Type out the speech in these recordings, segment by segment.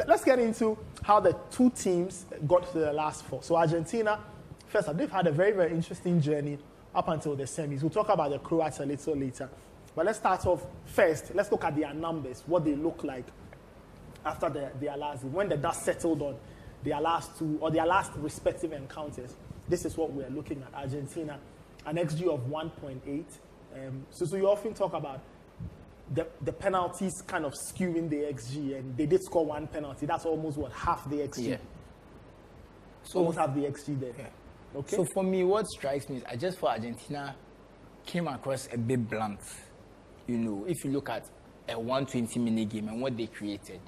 let's get into how the two teams got to the last four. So Argentina, first up, they've had a very, very interesting journey up until the semis. We'll talk about the Croatia a little later. But let's start off first. Let's look at their numbers, what they look like after their last, when the dust settled on their last two, or their last respective encounters. This is what we're looking at. Argentina, an XG of 1.8. So you often talk about the penalties kind of skewing the XG, and they did score one penalty. That's almost, half the XG? Yeah. So almost half the XG there. Yeah. Okay. So for me, what strikes me is I just thought Argentina came across a bit blunt. You know, if you look at a 120-minute game and what they created.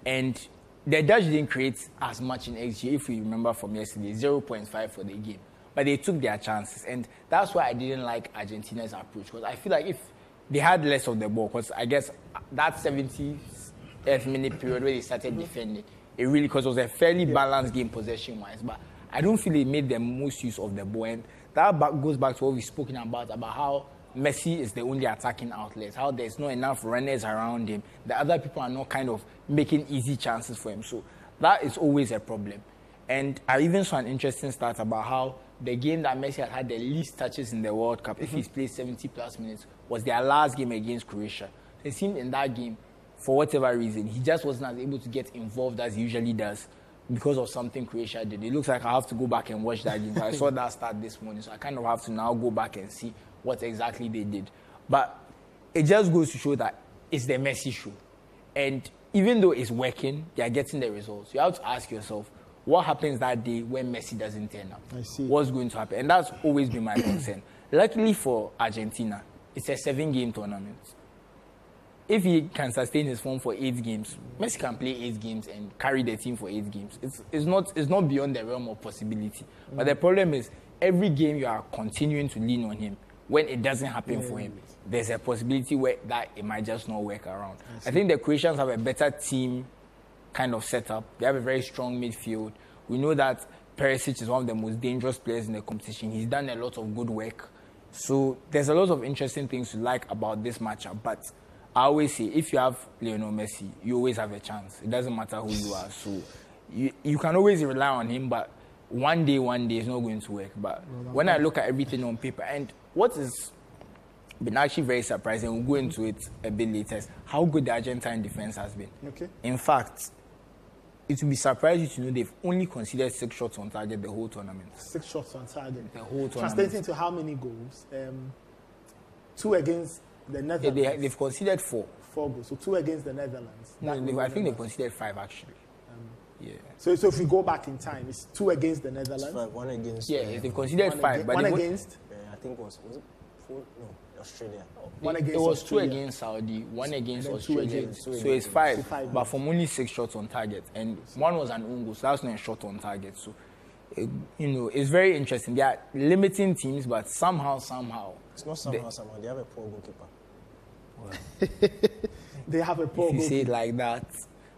And the Dutch didn't create as much in XG, if you remember from yesterday, 0.5 for the game. But they took their chances. And that's why I didn't like Argentina's approach. Because I feel like if they had less of the ball, because I guess that 70th minute period where they started defending, it really, because it was a fairly balanced game possession-wise. But I don't feel it made the most use of the ball. And that goes back to what we've spoken about how Messi is the only attacking outlet, how there's not enough runners around him. The other people are not kind of making easy chances for him. So that is always a problem. And I even saw an interesting stat about how the game that Messi had the least touches in the World Cup, if he's played 70-plus minutes, was their last game against Croatia. So it seemed in that game, for whatever reason, he just wasn't as able to get involved as he usually does because of something Croatia did. It looks like I have to go back and watch that game. I saw that stat this morning, so I kind of have to now go back and see what exactly they did. But it just goes to show that it's the Messi show. And even though it's working, they are getting the results. You have to ask yourself, what happens that day when Messi doesn't turn up? I see. What's going to happen? And that's always been my concern. Luckily for Argentina, it's a 7-game tournament. If he can sustain his form for 8 games, Messi can play 8 games and carry the team for 8 games. It's not beyond the realm of possibility. But the problem is, every game you are continuing to lean on him. When it doesn't happen for him, there's a possibility where that it might just not work around. I think the Croatians have a better team kind of setup. They have a very strong midfield. We know that Perisic is one of the most dangerous players in the competition. He's done a lot of good work. So there's a lot of interesting things to like about this matchup. But I always say, if you have Lionel Messi, you always have a chance. It doesn't matter who you are. So you can always rely on him, but one day is not going to work. But when I look at everything on paper, and what has been actually very surprising, we'll go into it a bit later, is how good the Argentine defense has been. Okay. In fact, it will be surprising to know they've only conceded 6 shots on target the whole tournament. 6 shots on target. The whole tournament. Translating to how many goals? 2 against the Netherlands. They've conceded 4. 4 goals. So 2 against the Netherlands. No, I think they've conceded 5 actually. Yeah. So if we go back in time, it's 2 against the Netherlands. It's 5, 1 against. Yeah, they've conceded 5. But one against. I think was it 4? No, Australia. It was 2 against Saudi, 1 against Australia. So it's 5, but from only 6 shots on target, and 1 was an own goal, so that's not a shot on target. So, it's very interesting. They are limiting teams, but somehow. It's not somehow. They have a poor goalkeeper. Well. They have a poor goalkeeper. If you say it like that,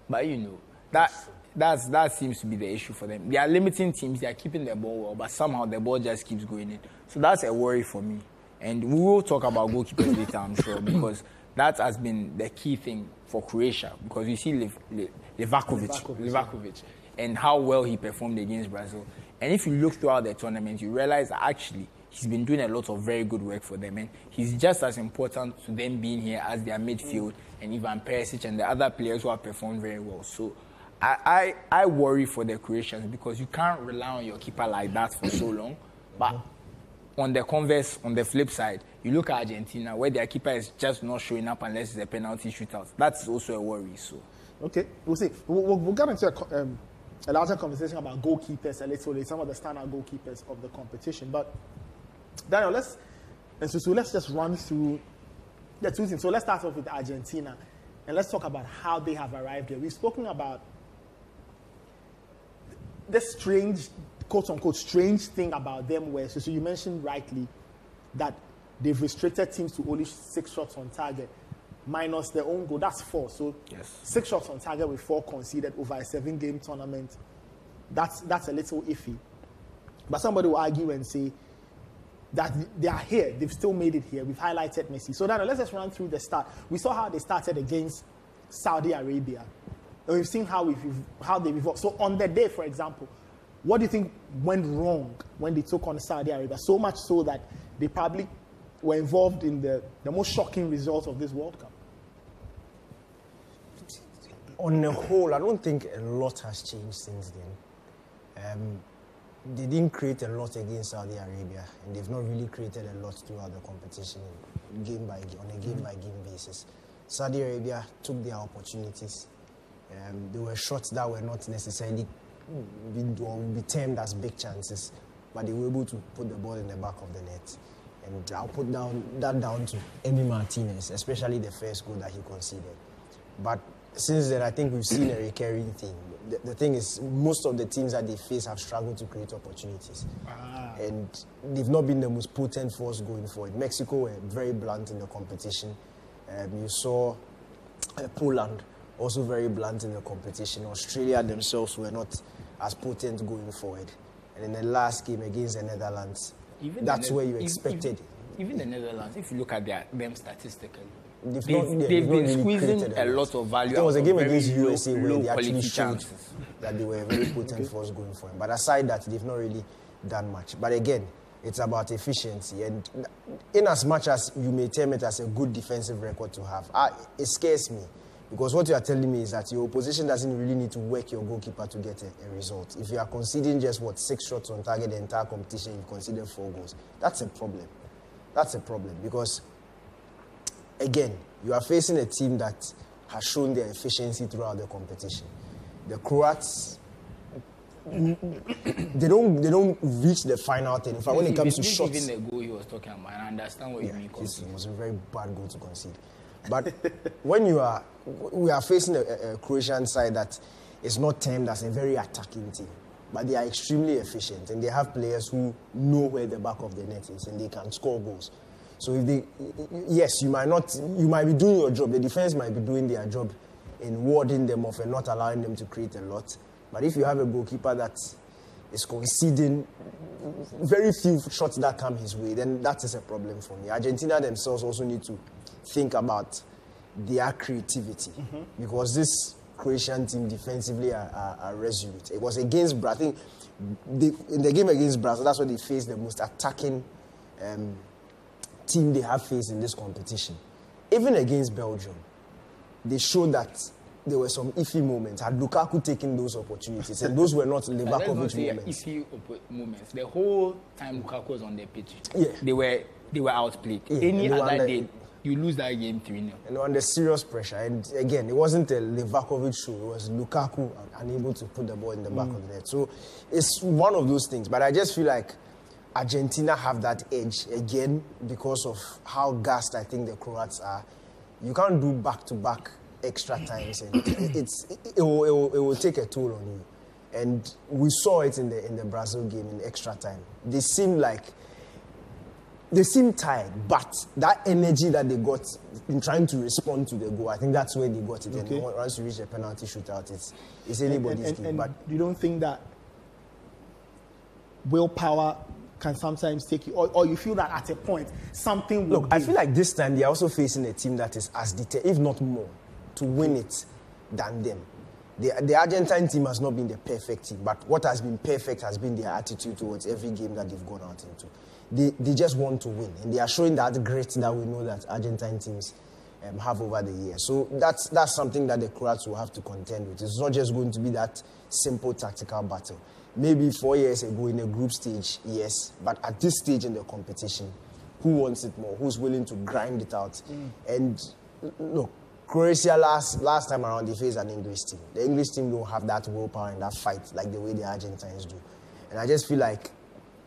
but that seems to be the issue for them. They are limiting teams. They are keeping the ball well, but somehow the ball just keeps going in. So that's a worry for me. And we will talk about goalkeepers later, I'm sure, because that has been the key thing for Croatia. Because you see Livakovic, and how well he performed against Brazil. And if you look throughout the tournament, you realize that actually he's been doing a lot of very good work for them. And he's just as important to them being here as their midfield and Ivan Perisic and the other players who have performed very well. So I worry for the Croatians because you can't rely on your keeper like that for so long. But on the converse, on the flip side, you look at Argentina, where their keeper is just not showing up unless it's a penalty shootout. That's also a worry. So, okay, we'll see. We'll get into a larger conversation about goalkeepers a little later, some of the standout goalkeepers of the competition. But Daniel, let's just run through the two things. So let's start off with Argentina, and let's talk about how they have arrived here. We've spoken about the strange, quote-unquote, strange thing about them where, so you mentioned rightly that they've restricted teams to only 6 shots on target, minus their own goal. That's 4. So yes. 6 shots on target with 4 conceded over a 7-game tournament. That's a little iffy. But somebody will argue and say that they are here. They've still made it here. We've highlighted Messi. So now let's just run through the start. We saw how they started against Saudi Arabia. and we've seen how they've evolved. So on the day, for example, what do you think went wrong when they took on Saudi Arabia? So much so that they probably were involved in the most shocking result of this World Cup. On the whole, I don't think a lot has changed since then. They didn't create a lot against Saudi Arabia, and they've not really created a lot throughout the competition on a game-by-game basis. Saudi Arabia took their opportunities. There were shots that were not necessarily would be termed as big chances, but they were able to put the ball in the back of the net. And I'll put that down to Emi Martinez, especially the first goal that he conceded. But since then, I think we've seen a recurring theme. The thing is, most of the teams that they face have struggled to create opportunities. And they've not been the most potent force going forward. Mexico were very blunt in the competition. You saw Poland also very blunt in the competition. Australia themselves were not as potent going forward. And in the last game against the Netherlands, that's where you expected. Even the Netherlands, if you look at them statistically, they've been really squeezing a lot of value. There was a game against USA where they actually showed chances that they were a very potent force going for him. But aside that, they've not really done much. But again, it's about efficiency. And in as much as you may term it as a good defensive record to have, it scares me. Because what you are telling me is that your opposition doesn't really need to work your goalkeeper to get a result. If you are conceding just, 6 shots on target the entire competition, you've conceded 4 goals. That's a problem. That's a problem because, again, you are facing a team that has shown their efficiency throughout the competition. The Croats, they don't reach the final thing. In fact, when it comes to shots... Even the goal he was talking about, I understand what you mean. It was a very bad goal to concede. But when we are facing a Croatian side that is not termed as a very attacking team, but they are extremely efficient and they have players who know where the back of the net is and they can score goals. So yes, you might be doing your job. The defense might be doing their job in warding them off and not allowing them to create a lot. But if you have a goalkeeper that is conceding very few shots that come his way, then that is a problem for me. Argentina themselves also need to think about their creativity because this Croatian team defensively are resolute. It was against Brazil. I think in the game against Brazil, that's where they faced the most attacking team they have faced in this competition. Even against Belgium, they showed that there were some iffy moments. Had Lukaku taken those opportunities, and those were not Livakovic moments. Iffy moments. The whole time Lukaku was on the pitch, they were outplayed. Yeah, Any other day, you lose that game 3-0. And under serious pressure. And again, it wasn't a Livakovic show. It was Lukaku unable to put the ball in the back of the net. So it's one of those things. But I just feel like Argentina have that edge again because of how gassed I think the Croats are. You can't do back-to-back extra times, and it will take a toll on you. And we saw it in the Brazil game in extra time. They seemed tired, but that energy that they got in trying to respond to the goal, I think that's where they got it. Okay. And once you reach a penalty shootout, it's anybody's game. But you don't think that willpower can sometimes take you, or you feel that at a point something will Look, I feel like this time they're also facing a team that is as determined, if not more, to win it than them. The Argentine team has not been the perfect team, but what has been perfect has been their attitude towards every game that they've gone out into. They just want to win, and they are showing that grit that we know that Argentine teams have over the years. So that's something that the Croats will have to contend with. It's not just going to be that simple tactical battle. Maybe 4 years ago in a group stage, yes, but at this stage in the competition, who wants it more? Who's willing to grind it out? And look, Croatia last time around, they faced an English team. The English team don't have that willpower and that fight like the way the Argentines do. And I just feel like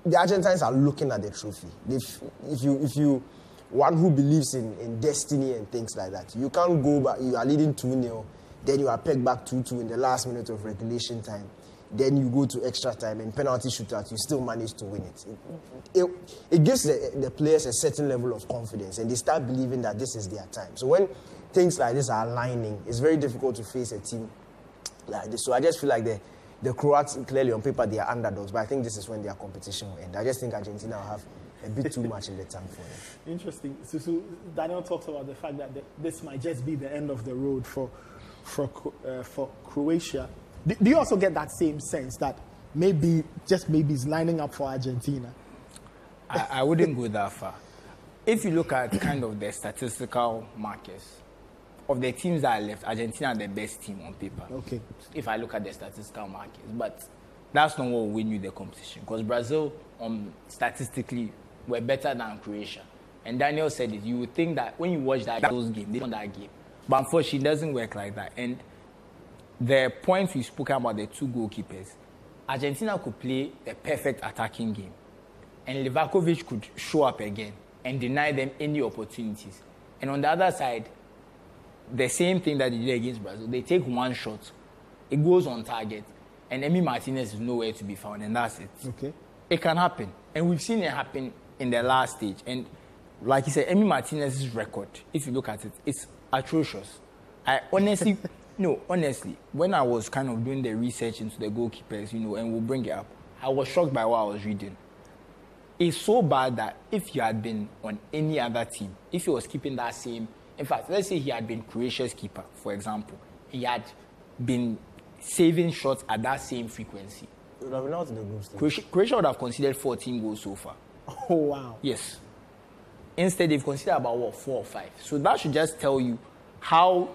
the Argentines are looking at the trophy. If you one who believes in destiny and things like that, you can't go back. You are leading 2-0, then you are pegged back 2-2 in the last minute of regulation time. Then you go to extra time and penalty shootout, you still manage to win it. It gives the players a certain level of confidence, and they start believing that this is their time. So when things like this are aligning, it's very difficult to face a team like this. So I just feel like the Croats, clearly on paper, they are underdogs, but I think this is when their competition will end. I just think Argentina will have a bit too much in the tank for them. Interesting. So Daniel talks about the fact that this might just be the end of the road for for Croatia. Do you also get that same sense that maybe he's lining up for Argentina? I wouldn't go that far. If you look at kind of the statistical markers of the teams that are left, Argentina are the best team on paper. Okay. If I look at the statistical markers, but that's not what will win you the competition, because Brazil, statistically, were better than Croatia. And Daniel said it. You would think that when you watch those games, they won that game. But unfortunately, it doesn't work like that. And the points we spoke about, the two goalkeepers, Argentina could play the perfect attacking game. And Livakovic could show up again and deny them any opportunities. And on the other side, the same thing that they did against Brazil, they take one shot, it goes on target, and Emi Martinez is nowhere to be found, and that's it. Okay. It can happen. And we've seen it happen in the last stage. And like you said, Emi Martinez's record, if you look at it, it's atrocious. I honestly, honestly, when I was kind of doing the research into the goalkeepers, and we'll bring it up, I was shocked by what I was reading. It's so bad that if you had been on any other team, if he was keeping that same, in fact, let's say he had been Croatia's keeper, for example, he had been saving shots at that same frequency. It would have been out in the group stage. Croatia would have conceded 14 goals so far. Oh, wow. Yes. Instead, they've considered about, 4 or 5. So that should just tell you how,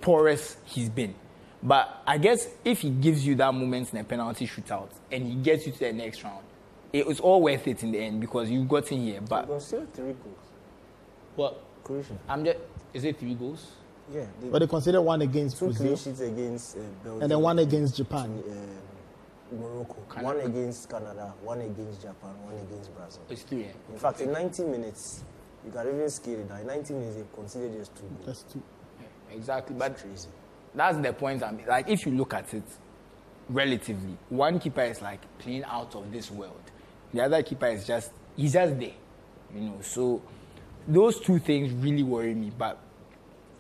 porous he's been. But I guess if he gives you that moment in a penalty shootout and he gets you to the next round, it was all worth it in the end because you've gotten here. But considered 3 goals. What? Croatia. Is it 3 goals? Yeah. But they considered 1 against 2 Brazil. 3 sheets against Belgium. And then 1 against Japan. Morocco. Canada. 1 against Canada, 1 against Japan, 1 against Brazil. It's 3. Yeah. In fact, in 90 minutes, you can even scale it down. In 90 minutes, they considered just 2 goals. That's 2. Yeah, exactly. But crazy. That's the point. Like, if you look at it relatively, one keeper is like playing out of this world. The other keeper is he's just there. So those 2 things really worry me. But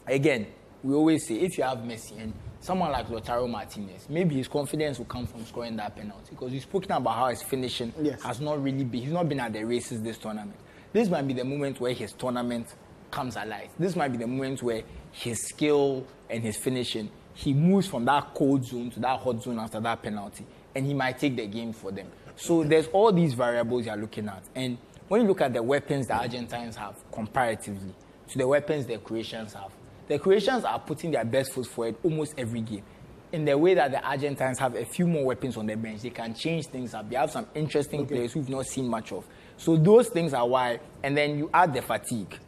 again, we always say if you have Messi and someone like Lautaro Martinez, maybe his confidence will come from scoring that penalty because we've spoken about how his finishing has not really been. He's not been at the races this tournament. This might be the moment where his tournament comes alive. This might be the moment where his skill and his finishing, he moves from that cold zone to that hot zone after that penalty, and he might take the game for them. So there's all these variables you're looking at. And when you look at the weapons the Argentines have comparatively to the weapons the Croatians have, the Croatians are putting their best foot forward almost every game. In the way that the Argentines have a few more weapons on their bench, they can change things up. They have some interesting players we've not seen much of. So those things are why. And then you add the fatigue.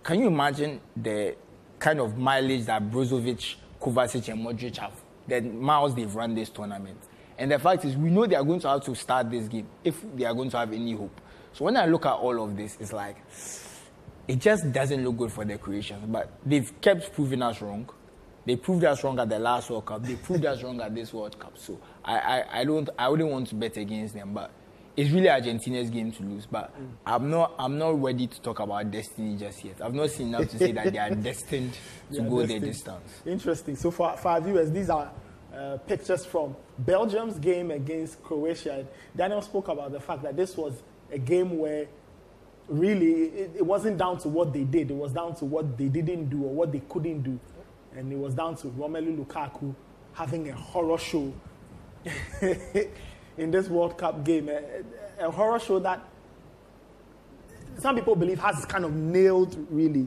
Can you imagine the kind of mileage that Brozovic, Kovacic, and Modric have, the miles they've run this tournament? And the fact is, we know they are going to have to start this game if they are going to have any hope. So when I look at all of this, it's like, it just doesn't look good for the Croatians. But they've kept proving us wrong. They proved us wrong at the last World Cup. They proved us wrong at this World Cup. So I wouldn't want to bet against them. But it's really Argentina's game to lose. But I'm not ready to talk about destiny just yet. I've not seen enough to say that they are destined to go the distance. Interesting. So for our viewers, these are pictures from Belgium's game against Croatia. Daniel spoke about the fact that this was a game where really it wasn't down to what they did. It was down to what they didn't do or what they couldn't do. And it was down to Romelu Lukaku having a horror show in this World Cup game. A horror show that some people believe has kind of nailed, really,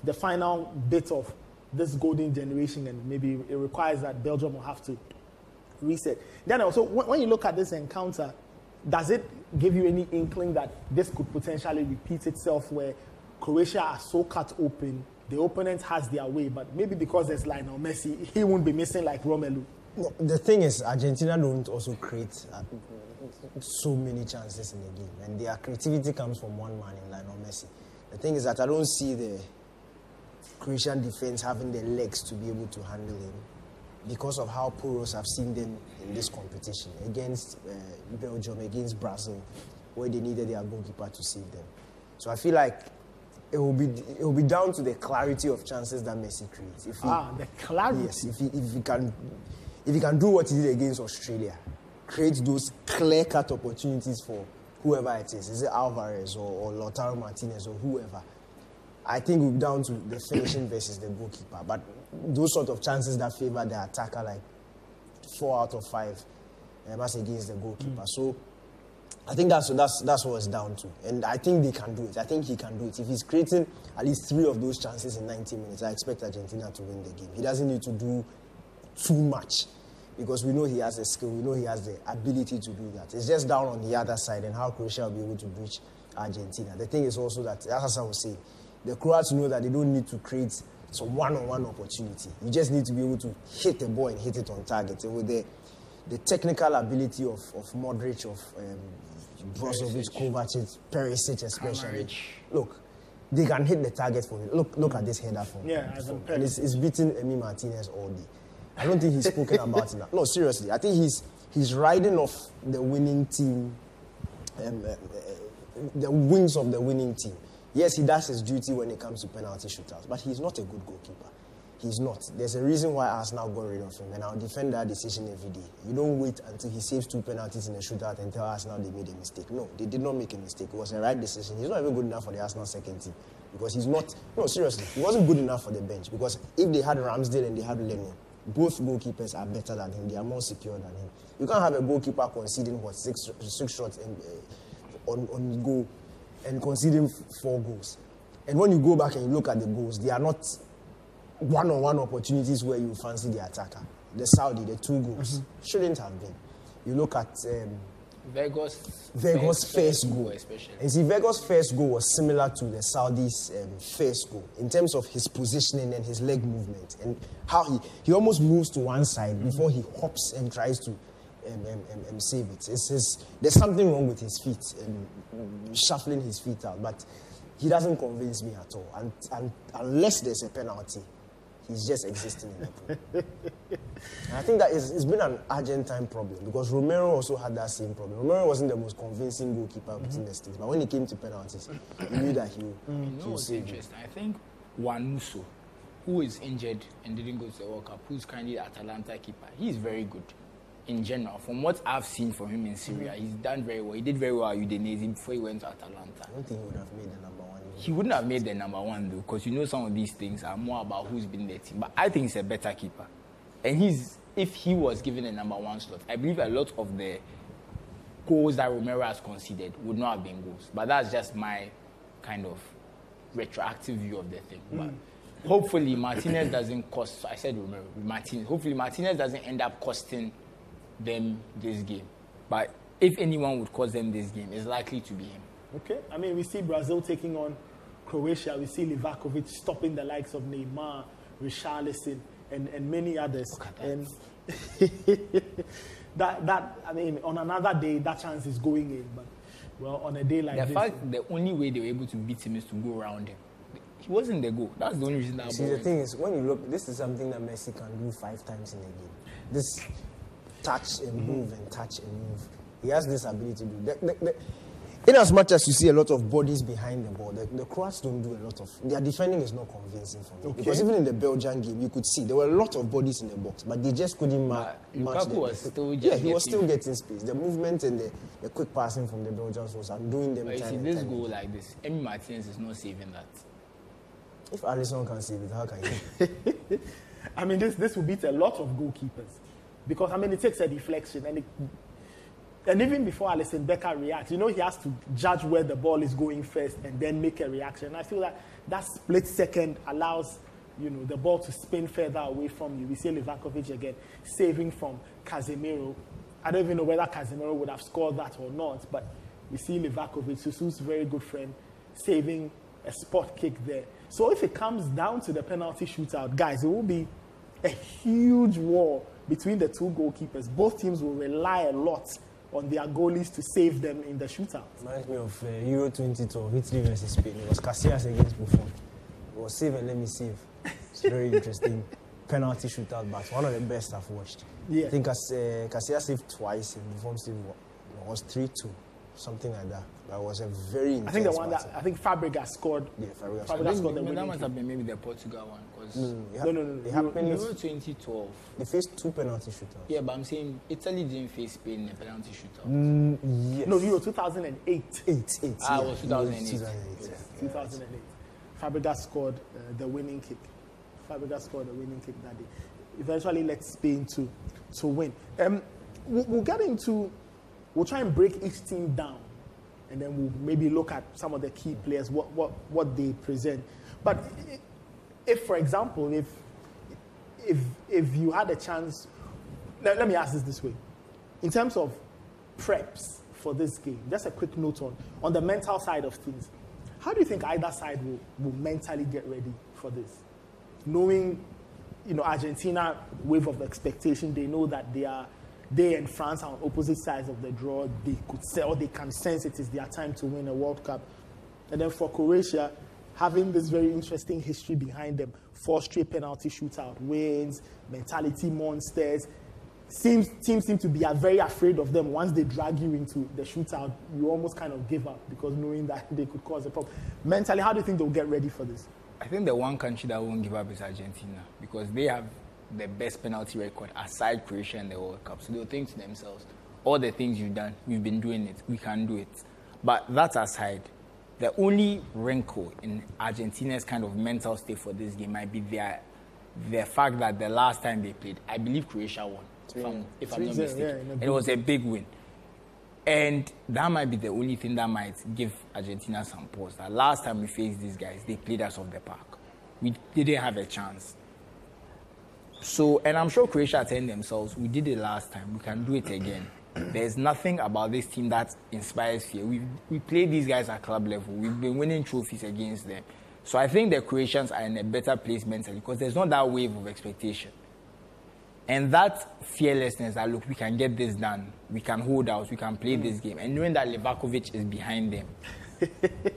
the final bit of this golden generation, and maybe it requires that Belgium will have to reset. Then also, when you look at this encounter, does it give you any inkling that this could potentially repeat itself where Croatia are so cut open, the opponent has their way, but maybe because there's Lionel Messi, he won't be missing like Romelu? No, the thing is, Argentina don't also create so many chances in the game, and their creativity comes from one man in Lionel Messi. The thing is that I don't see the Croatian defense having the legs to be able to handle him because of how porous I've seen them in this competition against Belgium, against Brazil, where they needed their goalkeeper to save them. So I feel like it will be down to the clarity of chances that Messi creates. The clarity. Yes, if he can do what he did against Australia, create those clear-cut opportunities for whoever it is it Alvarez or Lautaro Martinez or whoever, I think we're down to the finishing versus the goalkeeper. But those sort of chances that favor the attacker, like 4 out of 5, that's against the goalkeeper. So I think that's what it's down to. And I think they can do it. I think he can do it. If he's creating at least 3 of those chances in 90 minutes, I expect Argentina to win the game. He doesn't need to do too much because we know he has the skill, we know he has the ability to do that. It's just down on the other side and how Croatia will be able to breach Argentina. The thing is also that, as I was saying, the Croats know that they don't need to create some one-on-one opportunity. You just need to be able to hit the ball and hit it on target. And with the technical ability of Modric, of Brozovic, Kovacic, Perisic especially, look, they can hit the target for me. Look at this header from him. And it's beating Emi Martinez all day. I don't think he's spoken about it now. No, seriously. I think he's riding off the winning team, the wings of the winning team. Yes, he does his duty when it comes to penalty shootouts, but he's not a good goalkeeper. He's not. There's a reason why Arsenal got rid of him, and I'll defend that decision every day. You don't wait until he saves 2 penalties in a shootout and tell Arsenal they made a mistake. No, they did not make a mistake. It was the right decision. He's not even good enough for the Arsenal second team because he's not. No, seriously, he wasn't good enough for the bench because if they had Ramsdale and they had Lennon, both goalkeepers are better than him. They are more secure than him. You can't have a goalkeeper conceding six shots on goal and conceding 4 goals. And when you go back and you look at the goals, they are not one-on-one opportunities where you fancy the attacker. The Saudi, the 2 goals, shouldn't have been. You look at Vegas' first goal, especially. And see, Vegas' first goal was similar to the Saudi's first goal in terms of his positioning and his leg movement and how he almost moves to one side before he hops and tries to save it. There's something wrong with his feet and shuffling his feet out, but he doesn't convince me at all. And unless there's a penalty, he's just existing in the pool. And I think that it's been an Argentine problem because Romero also had that same problem. Romero wasn't the most convincing goalkeeper between the states, but when it came to penalties, he knew that he was interesting. I think Wanuso, who is injured and didn't go to the World Cup, who's currently the Atalanta keeper, he's very good. In general, from what I've seen from him in Syria, he's done very well. He did very well at Udinese before he went to Atalanta. I don't think he would have made the number 1. He wouldn't have made the number 1 though, because you know some of these things are more about who's been in the team. But I think he's a better keeper. And if he was given a number 1 slot, I believe a lot of the goals that Romero has conceded would not have been goals. But that's just my kind of retroactive view of the thing. But hopefully Martinez doesn't cost. I said Romero, Martinez. Hopefully Martinez doesn't end up costing them this game. But if anyone would cost them this game, it's likely to be him. Okay. I mean, we see Brazil taking on Croatia. We see Livakovic stopping the likes of Neymar, Richarlison, and many others. And I mean, on another day, that chance is going in. But, well, on a day like this... The only way they were able to beat him is to go around him. He wasn't the goal. That's the only reason that... See, the thing is, when you look, this is something that Messi can do 5 times in a game. This touch and move and touch and move. He has this ability to do. In as much as you see a lot of bodies behind the ball, the Croats don't do a lot of... Their defending is not convincing for me. Okay. Because even in the Belgian game, you could see there were a lot of bodies in the box, but they just couldn't match them. He was still getting space. The movement and the quick passing from the Belgians was doing them. But you see, this goal like this, Emi Martinez is not saving that. If Alisson can save it, how can you? I mean, this will beat a lot of goalkeepers. Because, I mean, it takes a deflection. And even before Alisson Becker reacts, you know, he has to judge where the ball is going first and then make a reaction. And I feel that split second allows, you know, the ball to spin further away from you. We see Livakovic again saving from Casemiro. I don't even know whether Casemiro would have scored that or not, but we see Livakovic, Susu's very good friend, saving a spot kick there. So if it comes down to the penalty shootout, guys, it will be a huge war between the 2 goalkeepers. Both teams will rely a lot on their goalies to save them in the shootout. Reminds me of Euro 2012, Italy versus Spain. It was Casillas against Buffon. It was save and let me save. It's very interesting penalty shootout, but one of the best I've watched. Yeah. I think Casillas saved twice and Buffon saved was 3-2, something like that. That was a very intense I think the one that Fabregas scored. Yeah, Fabregas scored. That must have been maybe the Portugal one. No. It happened in 2012. They faced 2 penalty shootouts. Yeah, but I'm saying Italy didn't face Spain in a penalty shootout. Yes. No, Euro 2008. It was 2008. 2008. Fabregas scored the winning kick. Fabregas scored the winning kick that day. Eventually led Spain to win. We'll get into, we'll try and break each team down, and then we'll maybe look at some of the key players, what they present. But if, for example, if you had a chance, let me ask this way. In terms of preps for this game, just a quick note on the mental side of things. How do you think either side will mentally get ready for this? Knowing, Argentina, wave of expectation, they know that they and France are on opposite sides of the draw. They could say, or they can sense it is their time to win a World Cup. And then for Croatia, having this very interesting history behind them, 4 straight penalty shootout wins, mentality monsters. Teams seem to be very afraid of them. Once they drag you into the shootout, you almost kind of give up because knowing that they could cause a problem. Mentally, how do you think they'll get ready for this? I think the one country that won't give up is Argentina because they have the best penalty record aside Croatia in the World Cup. So they'll think to themselves, all the things you've done, we've been doing it, we can do it. But that aside, the only wrinkle in Argentina's kind of mental state for this game might be the fact that the last time they played, I believe Croatia won. If I'm not mistaken. It was a big win. And that might be the only thing that might give Argentina some pause. That last time we faced these guys, they played us off the park. We didn't have a chance. So, and I'm sure Croatia are telling themselves, we did it last time, we can do it again. There's nothing about this team that inspires fear. We played these guys at club level. We've been winning trophies against them. So I think the Croatians are in a better place mentally because there's not that wave of expectation. And that fearlessness that, look, we can get this done, we can hold out, we can play this game. And knowing that Livakovic is behind them,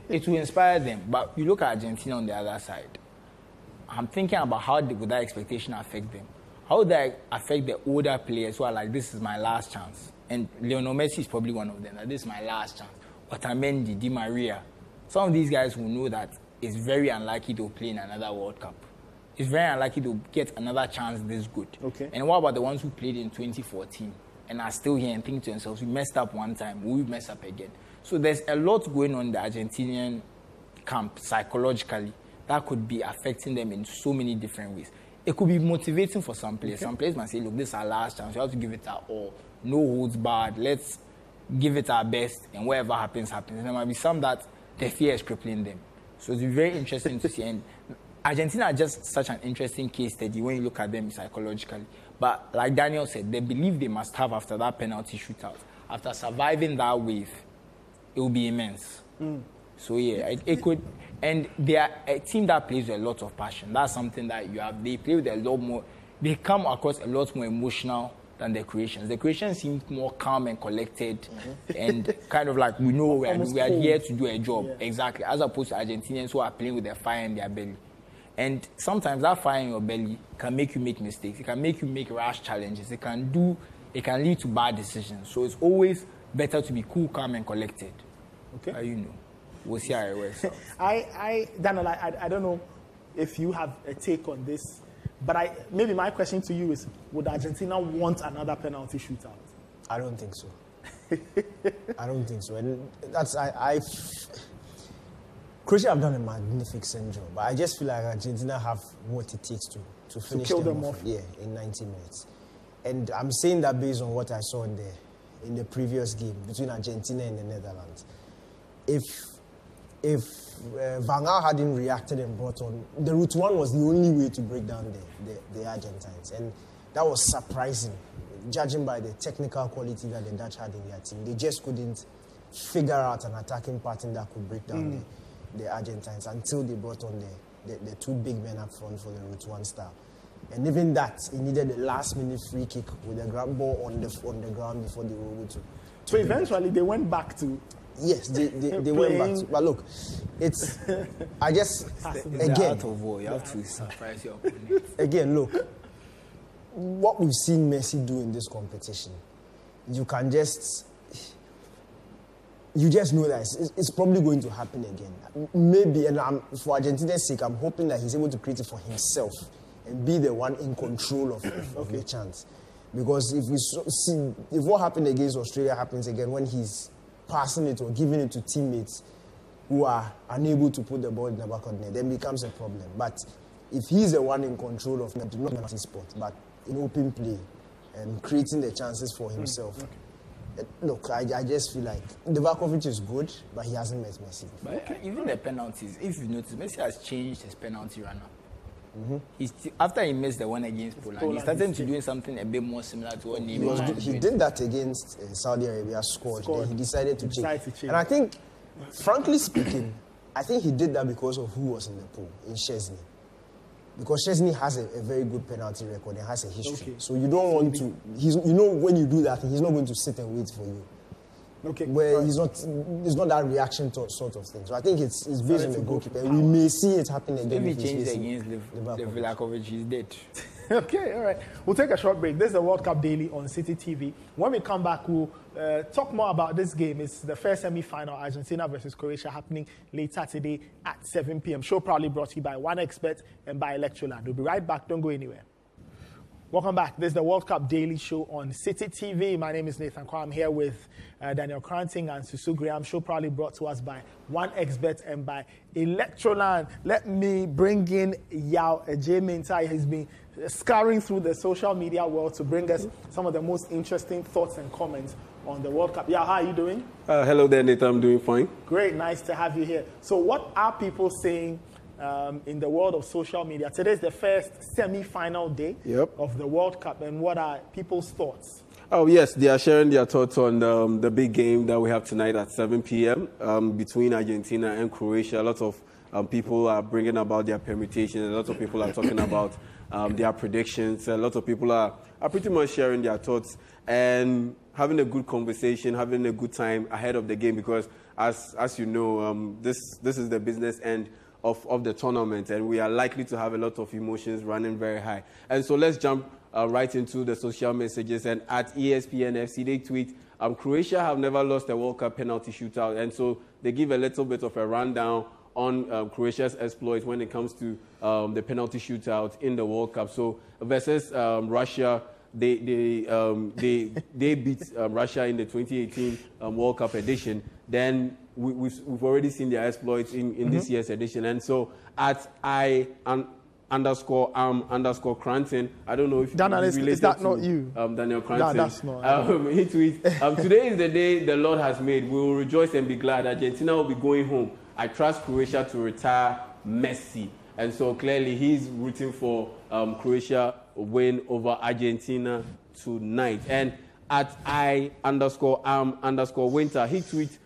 it will inspire them. But you look at Argentina on the other side. I'm thinking about how would that expectation affect them? How would that affect the older players who are like, this is my last chance? And Lionel Messi is probably one of them. That this is my last chance. Otamendi, Di Maria. Some of these guys will know that it's very unlikely to play in another World Cup. It's very unlikely to get another chance this good. Okay. And what about the ones who played in 2014 and are still here and think to themselves, we messed up one time, we'll mess up again. So there's a lot going on in the Argentinian camp psychologically that could be affecting them in so many different ways. It could be motivating for some players. Okay. Some players might say, look, this is our last chance. We have to give it our all. No holds barred. Let's give it our best, and whatever happens, happens. And there might be some that the fear is crippling them. So it's very interesting to see. And Argentina are just such an interesting case study when you look at them psychologically. But like Daniel said, the belief they must have after that penalty shootout, after surviving that wave, it will be immense. So yeah, it could. And they are a team that plays with a lot of passion. That's something that you have. They play with a lot more. They come across a lot more emotional than the Croatians. The Croatians seem more calm and collected, and kind of like we know we are here to do a job. Yeah. Exactly. As opposed to Argentinians who are playing with their fire in their belly. And sometimes that fire in your belly can make you make mistakes. It can make you make rash challenges. It can lead to bad decisions. So it's always better to be cool, calm, and collected. Okay. We'll see how it works out. Daniel, I don't know if you have a take on this, but maybe my question to you is, would Argentina want another penalty shootout? I don't think so. I don't think so. And Croatia have done a magnificent job, but I just feel like Argentina have what it takes to finish them off. Yeah, in 90 minutes. And I'm saying that based on what I saw in the previous game between Argentina and the Netherlands. If Van Gaal hadn't reacted and brought on, the route one was the only way to break down the Argentines. And that was surprising, judging by the technical quality that the Dutch had in their team. They just couldn't figure out an attacking pattern that could break down the Argentines until they brought on the two big men up front for the route one style. And even that, it needed a last-minute free kick with a ground ball on the ground before they were able to. So eventually they went back to. Yes, they went back to. But look, it's. I just again. Out of war, you have to surprise your opponent. Again, look, what we've seen Messi do in this competition, you just know that it's probably going to happen again. Maybe, and for Argentina's sake, I'm hoping that he's able to create it for himself and be the one in control of the chance. Because if what happened against Australia happens again when he's passing it or giving it to teammates, who are unable to put the ball in the back of the net, then it becomes a problem. But if he's the one in control of not penalty spot, but in open play and creating the chances for himself. Look, I just feel like Livakovic is good, but he hasn't met Messi. But even the penalties, if you notice, Messi has changed his penalty runner. After he missed the one against Poland, he started to doing something a bit more similar to what Neymar He did that against Saudi Arabia, scored. Then he decided to change. And I think, frankly speaking, I think he did that because of who was in the pool, in Szczesny. Because Szczesny has a very good penalty record and has a history. So you don't want to... when you do that, he's not going to sit and wait for you. Where he's not that reaction sort of thing. So I think it's based on the goalkeeper. We may see it happen again. If he changes against Livakovic, he's dead. Okay, all right. We'll take a short break. This is the World Cup Daily on Citi TV. When we come back, we'll talk more about this game. It's the first semi-final, Argentina versus Croatia, happening later today at 7 p.m. Show proudly brought to you by One Expert and by Electroland. We'll be right back. Don't go anywhere. Welcome back. This is the World Cup Daily Show on Citi TV. My name is Nathan Kwame. I'm here with Daniel Cranting and Susu Graham. Show proudly brought to us by One Expert and by Electroland. Let me bring in Yao Ejie-Mensah. He's been scouring through the social media world to bring us some of the most interesting thoughts and comments on the World Cup. Yao, how are you doing? Hello there, Nathan. I'm doing fine. Great. Nice to have you here. So what are people saying in the world of social media? Today is the first semi-final day of the World Cup, and what are people's thoughts? Oh, yes, they are sharing their thoughts on the big game that we have tonight at 7 p.m. Between Argentina and Croatia. A lot of people are bringing about their permutations. A lot of people are talking about their predictions. A lot of people are pretty much sharing their thoughts and having a good conversation, having a good time ahead of the game, because as you know, this is the business end of the tournament, and we are likely to have a lot of emotions running very high. And so let's jump right into the social messages. And at ESPN FC, they tweet, Croatia have never lost a World Cup penalty shootout. And so they give a little bit of a rundown on Croatia's exploits when it comes to the penalty shootout in the World Cup. So versus Russia, they beat Russia in the 2018 World Cup edition. Then we've already seen their exploits in this year's edition. And so at _Cranton, I don't know if is that not you? Daniel Cranton. No, that's not. He tweets, today is the day the Lord has made. We will rejoice and be glad. Argentina will be going home. I trust Croatia to retire Messi. And so clearly he's rooting for Croatia win over Argentina tonight. And at _Winter, he tweets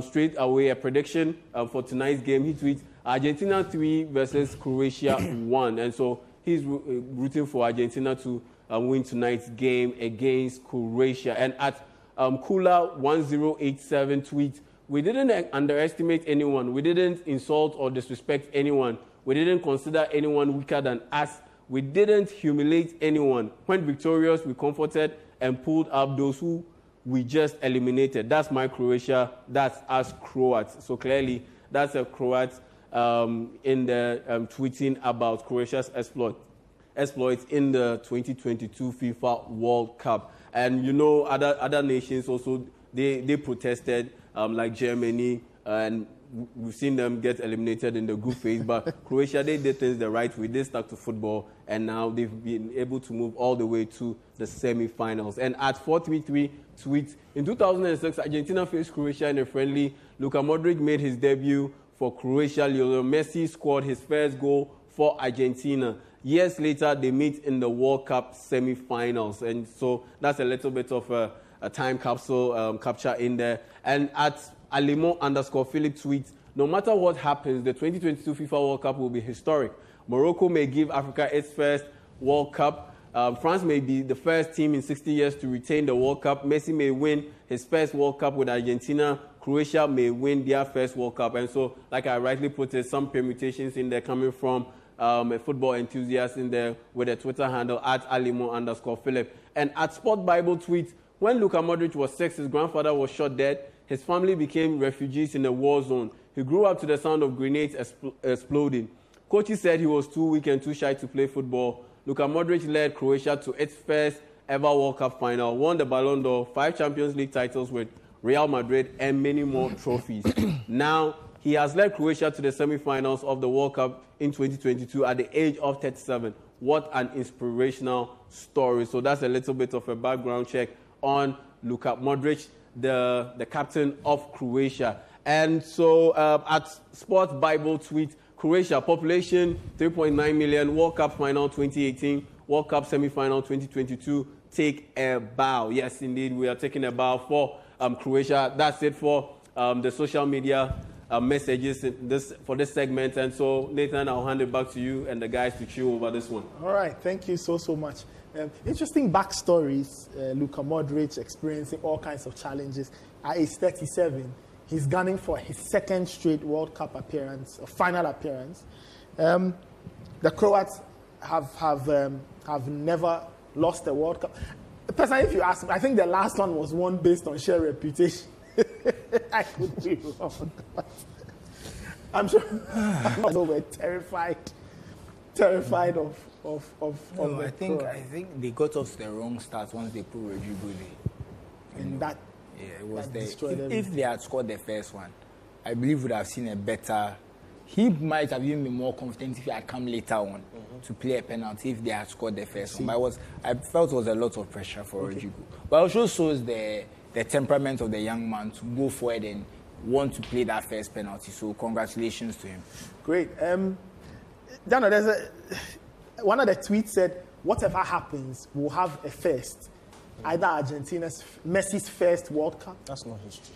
straight away a prediction for tonight's game. He tweets Argentina 3 versus Croatia 1. And so he's rooting for Argentina to win tonight's game against Croatia. And at Kula1087 tweets, we didn't underestimate anyone. We didn't insult or disrespect anyone. We didn't consider anyone weaker than us. We didn't humiliate anyone. When victorious, we comforted and pulled up those who we just eliminated. That's my Croatia. That's us Croats. So clearly, that's a Croat in the tweeting about Croatia's exploits in the 2022 FIFA World Cup. And you know, other nations also, they protested, like Germany, and we've seen them get eliminated in the group phase. But Croatia, they did things the right way. They stuck to football, and now they've been able to move all the way to the semi-finals. And at 433 tweets, in 2006, Argentina faced Croatia in a friendly. Luka Modric made his debut for Croatia. Lionel Messi scored his first goal for Argentina. Years later, they meet in the World Cup semi-finals. And so that's a little bit of a time capsule capture in there. And at Alimo_Philip tweets, no matter what happens, the 2022 FIFA World Cup will be historic. Morocco may give Africa its first World Cup. France may be the first team in 60 years to retain the World Cup. Messi may win his first World Cup with Argentina. Croatia may win their first World Cup. And so, like I rightly put it, some permutations in there coming from a football enthusiast in there with a Twitter handle at Alimo_Philip. And at Sport Bible tweets, when Luka Modric was 6, his grandfather was shot dead. His family became refugees in a war zone. He grew up to the sound of grenades exploding. Coaches said he was too weak and too shy to play football. Luka Modric led Croatia to its first ever World Cup final, won the Ballon d'Or, 5 Champions League titles with Real Madrid, and many more trophies. Now, He has led Croatia to the semi-finals of the World Cup in 2022 at the age of 37. What an inspirational story. So that's a little bit of a background check on Luka Modric, the captain of Croatia. And so at Sports Bible tweet, Croatia, population 3.9 million, World Cup final 2018, World Cup semi-final 2022, take a bow. Yes, indeed, we are taking a bow for Croatia. That's it for the social media messages for this segment. And so, Nathan, I'll hand it back to you and the guys to chew over this one. All right, thank you so much. Interesting backstories. Luka Modric experiencing all kinds of challenges. At age 37, he's gunning for his second straight World Cup appearance, a final appearance. The Croats have never lost a World Cup. Personally, if you ask me, I think the last one was won based on sheer reputation. I could be wrong. I'm sure we're terrified of No, the I think they got off to the wrong start once they put Rodrigo there. And that it was that there. destroyed If everything. they had scored the first one, I believe would have seen a better. He might have even been more confident if he had come later on to play a penalty if they had scored the first one. But I felt it was a lot of pressure for Rodrigo. But it also shows the temperament of the young man to go forward and want to play that first penalty. So congratulations to him. Great. Dano, one of the tweets said, whatever happens, we'll have a first. Either Messi's first World Cup. That's not history.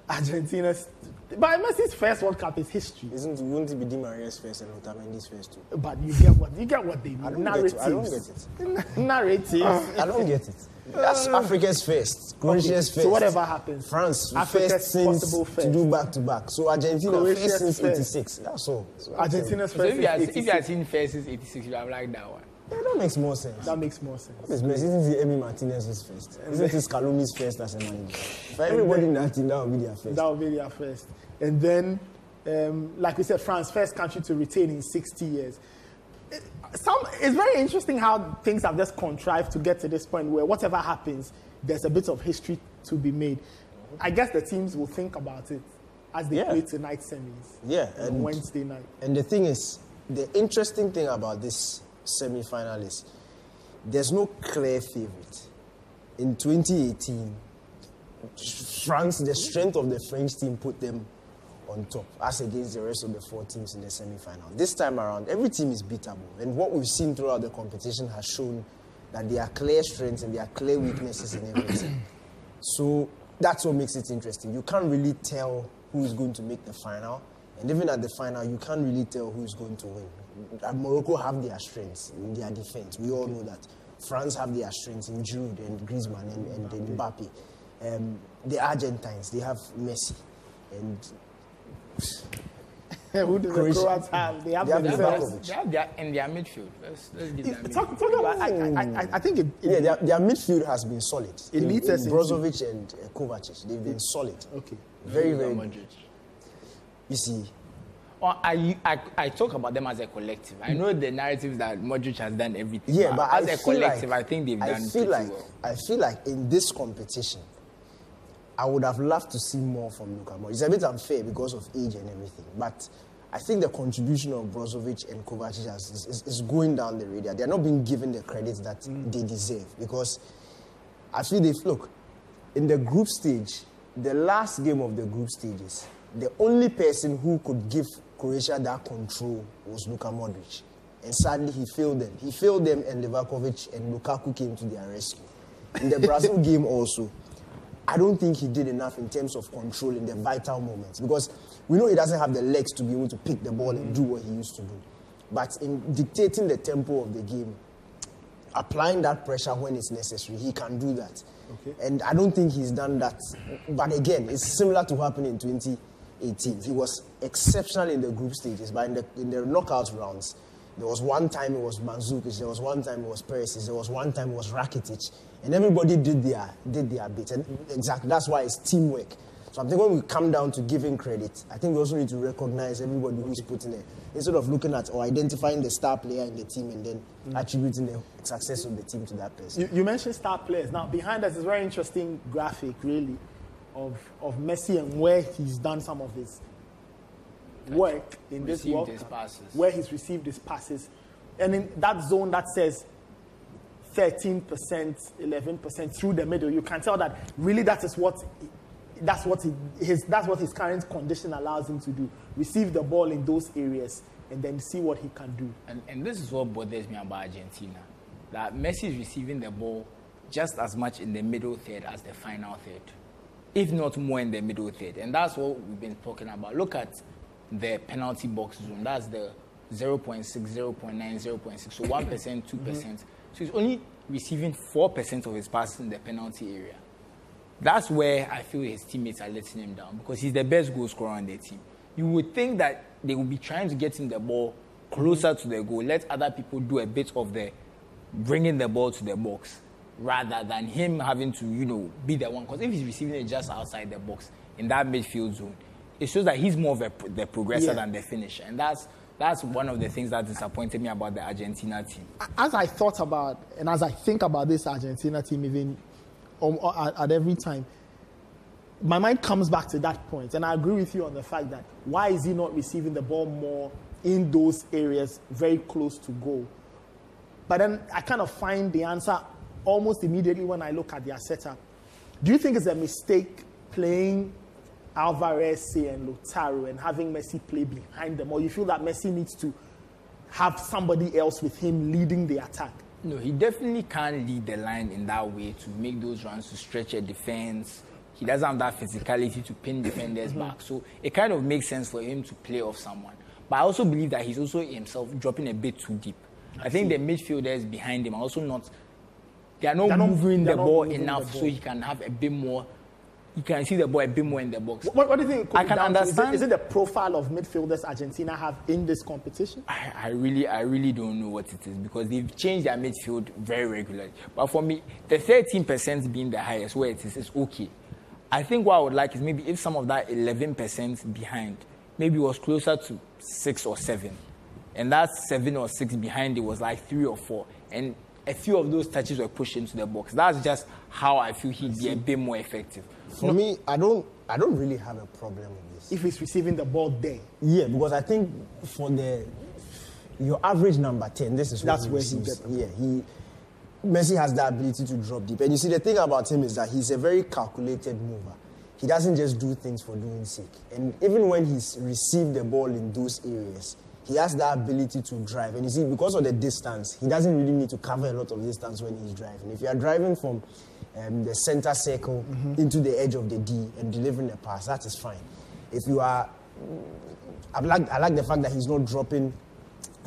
But Messi's first World Cup is history. Wouldn't it be Di Maria's first and Otamendi's first too? But you get what they mean. I don't get it. Narratives. I don't get it. That's Africa's first, Croatia's first. So whatever happens, France Africa's first since possible first. to do back-to-back. So Argentina Croatia's first since first. 86. That's all. So Argentina's So first if you had is seen first since 86, you would have liked that one. yeah, that makes more sense. That makes more sense. Isn't it Emi Martinez's first? Isn't it Scaloni's first as a manager? For everybody in that team, that will be their first. That will be their first. And then, like we said, France, first country to retain in 60 years. It's very interesting how things have just contrived to get to this point where whatever happens, there's a bit of history to be made. I guess the teams will think about it as they play tonight semis. Yeah. On Wednesday night. And the thing is, the interesting thing about this semi-final is there's no clear favorite. In 2018, France, the strength of the French team put them on top as against the rest of the 4 teams in the semi-final. This time around, every team is beatable. And what we've seen throughout the competition has shown that there are clear strengths and there are clear weaknesses in every team. So that's what makes it interesting. You can't really tell who is going to make the final. And even at the final, you can't really tell who is going to win. Morocco have their strengths in their defense. We all know that. France have their strengths in Giroud and Griezmann and Mbappe. The Argentines, they have Messi. And who do the Croats have? They have Livakovic. They have in their midfield. Let's give them Talk about, I think their midfield has been solid. Leads us Brozovic and Kovacic, they've been solid. Okay. Very, very good. You see. I talk about them as a collective. I know the narrative that Modric has done everything. Yeah, but as a collective, I think they've done pretty well. I feel like in this competition, I would have loved to see more from Luka Modric. It's a bit unfair because of age and everything, but I think the contribution of Brozovic and Kovacic is going down the radar. They're not being given the credit that they deserve because I feel in the group stage, the last game of the group stages, the only person who could give Croatia that control was Luka Modric. And sadly, he failed them. He failed them, and Livakovic and Lukaku came to their rescue. In the Brazil game also, I don't think he did enough in terms of control in the vital moments because we know he doesn't have the legs to be able to pick the ball and do what he used to do. But in dictating the tempo of the game, applying that pressure when it's necessary, he can do that. Okay. And I don't think he's done that. But again, it's similar to what happened in 2018. He was exceptional in the group stages, but in the knockout rounds, there was one time it was Mandzukic, there was one time it was Perisic, there was one time it was Rakitic, and everybody did their bit. And exactly, that's why it's teamwork. So I think when we come down to giving credit, I think we also need to recognize everybody who's putting it, instead of looking at or identifying the star player in the team and then attributing the success of the team to that person. You mentioned star players. Now, behind us is a very interesting graphic, really, of Messi and where he's done some of his work in this World Cup, where he's received his passes. And in that zone that says 13%, 11% through the middle, you can tell that really that's what his current condition allows him to do. Receive the ball in those areas and then see what he can do. And this is what bothers me about Argentina. That Messi is receiving the ball just as much in the middle third as the final third, if not more in the middle third. And that's what we've been talking about. Look at the penalty box zone. That's the 0.6, 0.9, 0.6. So 1%, 2%. So he's only receiving 4% of his passes in the penalty area. That's where I feel his teammates are letting him down, because he's the best goal scorer on their team. You would think that they would be trying to get him the ball closer to the goal, let other people do a bit of the bringing the ball to the box, rather than him having to, be the one. Because if he's receiving it just outside the box in that midfield zone, it shows that he's more of the progressor than the finisher. And that's one of the things that disappointed me about the Argentina team. As I thought about, and as I think about this Argentina team, even at every time, my mind comes back to that point. And I agree with you on the fact that why is he not receiving the ball more in those areas very close to goal? But then I kind of find the answer almost immediately when I look at their setup. Do you think it's a mistake playing Alvarez, and Lautaro and having Messi play behind them? Or you feel that Messi needs to have somebody else with him leading the attack? No, he definitely can't lead the line in that way to make those runs, to stretch a defense. He doesn't have that physicality to pin defenders back. So it kind of makes sense for him to play off someone. But I also believe that he's also himself dropping a bit too deep. I think the midfielders behind him are also not, they are not moving the ball enough so he can have a bit more, you can see the ball a bit more in the box. What do you think? I can understand. Is it the profile of midfielders Argentina have in this competition? I really don't know what it is, because they've changed their midfield very regularly. But for me, the 13% being the highest where it is okay. I think what I would like is maybe if some of that 11% behind maybe was closer to 6 or 7. And that 7 or 6 behind it was like 3 or 4. And a few of those touches were pushed into the box. That's just how I feel he'd be a bit more effective. For me, I don't really have a problem with this. If he's receiving the ball there. Yeah, because I think for your average number 10, this is what that's where he gets. Yeah, Messi has the ability to drop deep. And you see, the thing about him is that he's a very calculated mover. He doesn't just do things for doing sake. And even when he's received the ball in those areas, he has the ability to drive. And you see, because of the distance, he doesn't really need to cover a lot of distance when he's driving. If you are driving from the center circle into the edge of the D and delivering a pass, that is fine. If you are, I like the fact that he's not dropping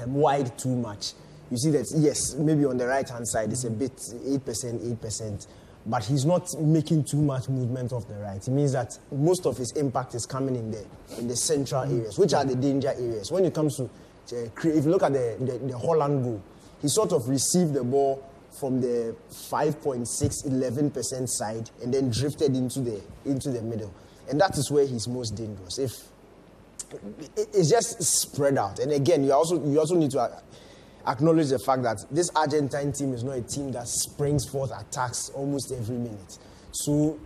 wide too much. You see that, yes, maybe on the right-hand side, it's a bit 8%, but he's not making too much movement off the right. It means that most of his impact is coming in the central areas, which are the danger areas. When it comes to, if you look at the Holland goal, he sort of received the ball from the 5.6, 11% side and then drifted into the middle. And that is where he's most dangerous. If it's just spread out. And again, you also need to acknowledge the fact that this Argentine team is not a team that springs forth attacks almost every minute. So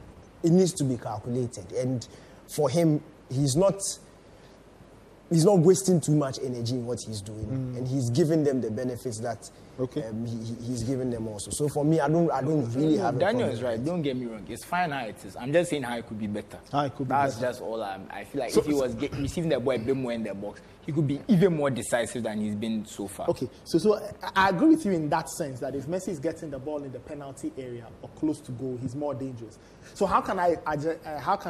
it needs to be calculated. And for him, he's not wasting too much energy in what he's doing. And he's giving them the benefits that he's giving them also. So for me, I don't really have a problem. Daniel is right. Don't get me wrong. It's fine how it is. I'm just saying how it could be better. That's just all I feel like if he was receiving the ball a bit more in the box, he could be even more decisive than he's been so far. Okay, so I agree with you in that sense that if Messi is getting the ball in the penalty area or close to goal, he's more dangerous. So how can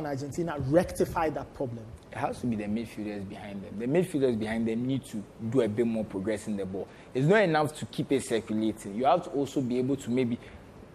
Argentina rectify that problem? It has to be the midfielders behind them. The midfielders behind them need to do a bit more progress in the ball. It's not enough to keep it circulating. You have to also be able to maybe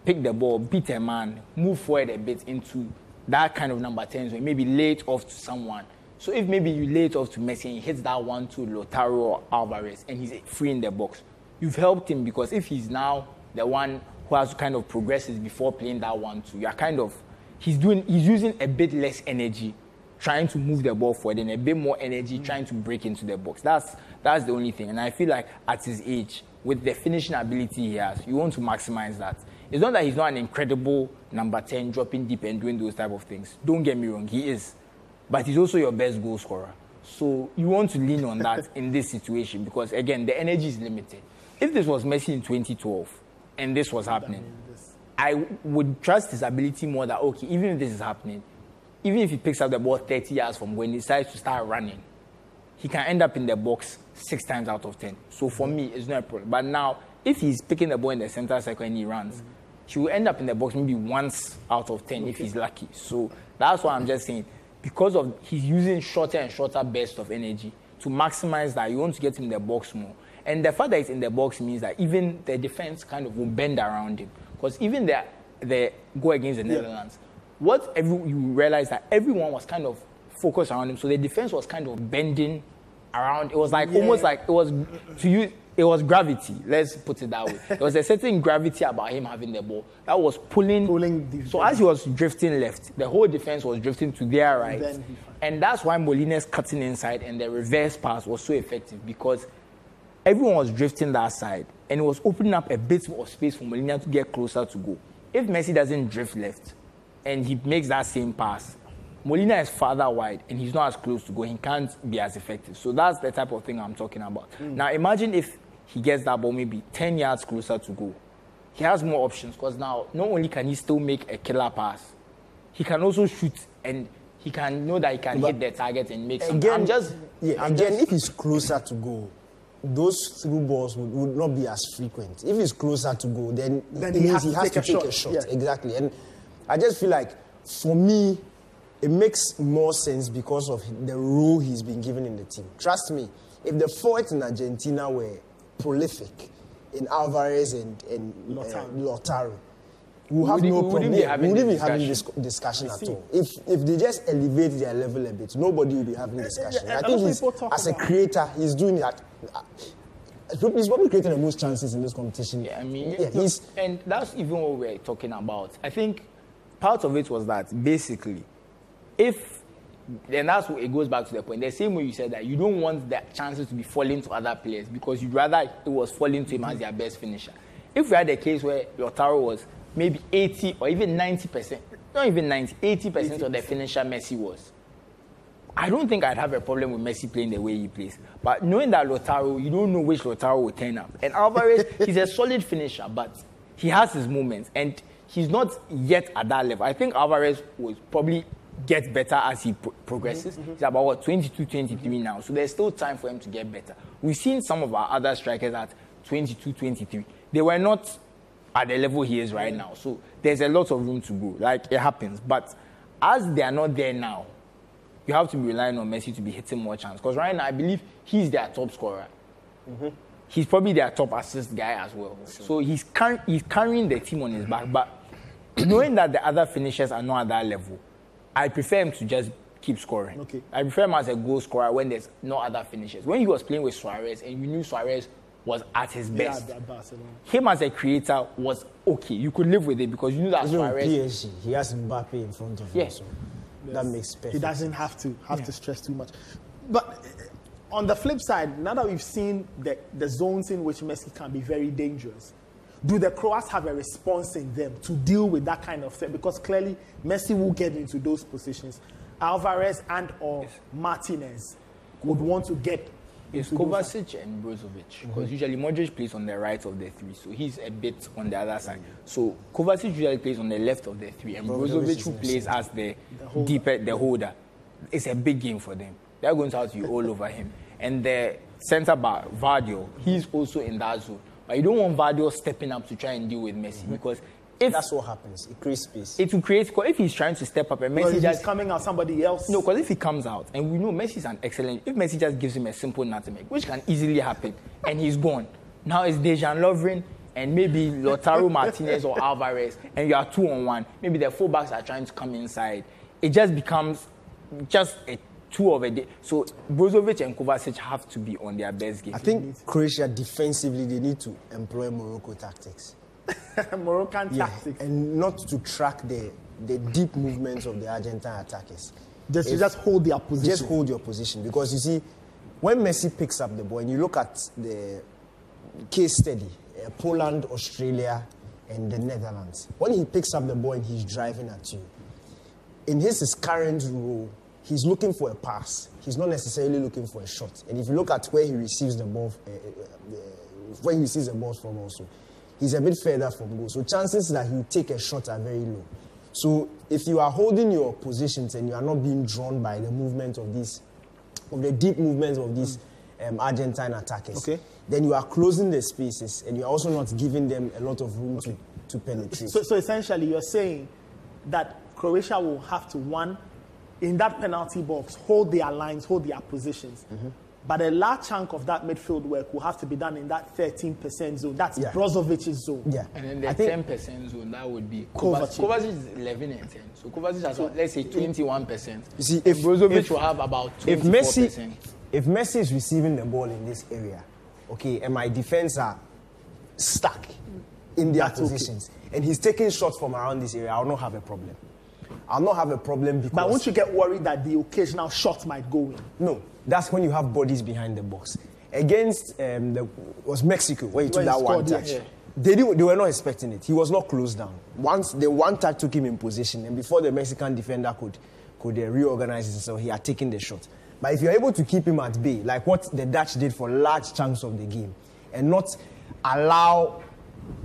pick the ball, beat a man, move forward a bit into that kind of number 10, so maybe lay it off to someone. So if maybe you lay it off to Messi and he hits that 1-2 Lautaro or Alvarez and he's free in the box, you've helped him, because if he's now the one who has to kind of progresses before playing that 1-2, you're kind of, he's using a bit less energy trying to move the ball forward and a bit more energy trying to break into the box. That's the only thing. And I feel like at his age, with the finishing ability he has, you want to maximize that. It's not that he's not an incredible number 10 dropping deep and doing those type of things. Don't get me wrong, he is. But he's also your best goal scorer. So you want to lean on that in this situation because, again, the energy is limited. If this was Messi in 2012 and this was happening, I would trust his ability more that, okay, even if this is happening, even if he picks up the ball 30 yards from when he decides to start running, he can end up in the box 6 times out of 10. So for me, it's not a problem. But now, if he's picking the ball in the center circle and he runs, he will end up in the box maybe once out of 10 if he's lucky. So that's why I'm just saying, because of he's using shorter and shorter bursts of energy to maximize that, you want to get him in the box more. And the fact that he's in the box means that even the defense kind of will bend around him. Because even the go against the Netherlands, you realize that everyone was kind of focused around him. So the defense was kind of bending around. It was like almost like it was gravity. Let's put it that way. There was a certain gravity about him having the ball that was pulling. So as he was drifting left, the whole defense was drifting to their right. And that's why Molina's cutting inside and the reverse pass was so effective because everyone was drifting that side and it was opening up a bit of space for Molina to get closer to goal. If Messi doesn't drift left and he makes that same pass, Molina is farther wide and he's not as close to goal. He can't be as effective. So that's the type of thing I'm talking about. Now imagine if he gets that ball maybe 10 yards closer to goal. He has more options because now not only can he still make a killer pass, he can also shoot and he can know that he can hit the target and make some. If he's closer to goal, those through balls would not be as frequent. If he's closer to goal, then it means he has to take a shot. Yeah. Exactly. And I just feel like, for me, it makes more sense because of the role he's been given in the team. Trust me, if the forwards in Argentina were prolific in Alvarez and Lautaro, we have no problem. We wouldn't be having this discussion at all. If they just elevate their level a bit, nobody will be having discussion. I think as a creator, he's doing that. He's probably creating the most chances in this competition. Yeah, I mean, and that's even what we're talking about. I think part of it was that basically, then that's what it goes back to the point. The same way you said that you don't want the chances to be falling to other players because you'd rather it was falling to him as their best finisher. If we had a case where Lautaro was maybe 80 or even 90%, not even 90, 80% of the finisher Messi was, I don't think I'd have a problem with Messi playing the way he plays. But knowing that Lautaro, you don't know which Lautaro will turn up. And Alvarez, he's a solid finisher, but he has his moments. And he's not yet at that level. I think Alvarez will probably get better as he progresses. He's about 22, 23 now. So there's still time for him to get better. We've seen some of our other strikers at 22, 23. They were not at the level he is right now. So there's a lot of room to go. Like, it happens. But as they are not there now, you have to be relying on Messi to be hitting more chances. Because right now, I believe he's their top scorer. He's probably their top assist guy as well. Sure. So he's carrying the team on his back. But knowing that the other finishers are not at that level, I prefer him to just keep scoring. Okay. I prefer him as a goal scorer when there's no other finishers. When he was playing with Suarez and you knew Suarez was at his best, him as a creator was okay. You could live with it because you knew that Suarez... PSG, he has Mbappe in front of him. So that makes perfect. He doesn't have to stress too much. But on the flip side, now that we've seen the zones in which Messi can be very dangerous, do the Croats have a response in them to deal with that kind of thing? Because clearly, Messi will get into those positions. Alvarez or Martinez would want to get It's Kovacic and Brozovic. Because usually Modric plays on the right of the three, so he's a bit on the other side. So Kovacic usually plays on the left of the three, and Brozovic who plays as the holder. It's a big game for them. They're going to have to be all over him. And the centre back, Vardio, he's also in that zone. But you don't want Vardio stepping up to try and deal with Messi because if that's what happens, it creates space. It will create, if he's trying to step up and Messi just coming out somebody else. No, because if he comes out, and we know Messi's an excellent, if Messi just gives him a simple nutmeg, which can easily happen, and he's gone. Now it's Dejan Lovren and maybe Lautaro Martinez or Alvarez, and you are 2-on-1. Maybe the fullbacks are trying to come inside. It just becomes just a two of a day. So Brozovic and Kovacic have to be on their best game. I think Croatia defensively, they need to employ Morocco tactics. Moroccan tactics. And not to track the deep movements of the Argentine attackers. Just hold their position. Just hold your position. Because you see, when Messi picks up the ball, and you look at the case study, Poland, Australia, and the Netherlands, when he picks up the ball and he's driving at you, in his current role, he's looking for a pass. He's not necessarily looking for a shot. And if you look at where he receives the ball, from also, he's a bit further from goal. So chances that he'll take a shot are very low. So if you are holding your positions and you are not being drawn by the movement of the deep movements of these Argentine attackers, then you are closing the spaces and you are also not giving them a lot of room to penetrate. So essentially you're saying that Croatia will have to, one, in that penalty box, hold their lines, hold their positions. But a large chunk of that midfield work will have to be done in that 13% zone. That's Brozovic's zone. Yeah. And then the 10% zone, that would be Kovacic. Kovacic is 11 and 10. So Kovacic has, let's say, 21%. You see, if Brozovic will have about 24%. If Messi is receiving the ball in this area, and my defense are stuck in their positions, and he's taking shots from around this area, I'll not have a problem. I'll not have a problem because... But won't you get worried that the occasional shot might go in? No. That's when you have bodies behind the box. Against was Mexico, where he took that one touch. Yeah. They were not expecting it. He was not closed down. Once the one touch took him in position, and before the Mexican defender could reorganize himself, he had taken the shot. But if you're able to keep him at bay, like what the Dutch did for large chunks of the game, and not allow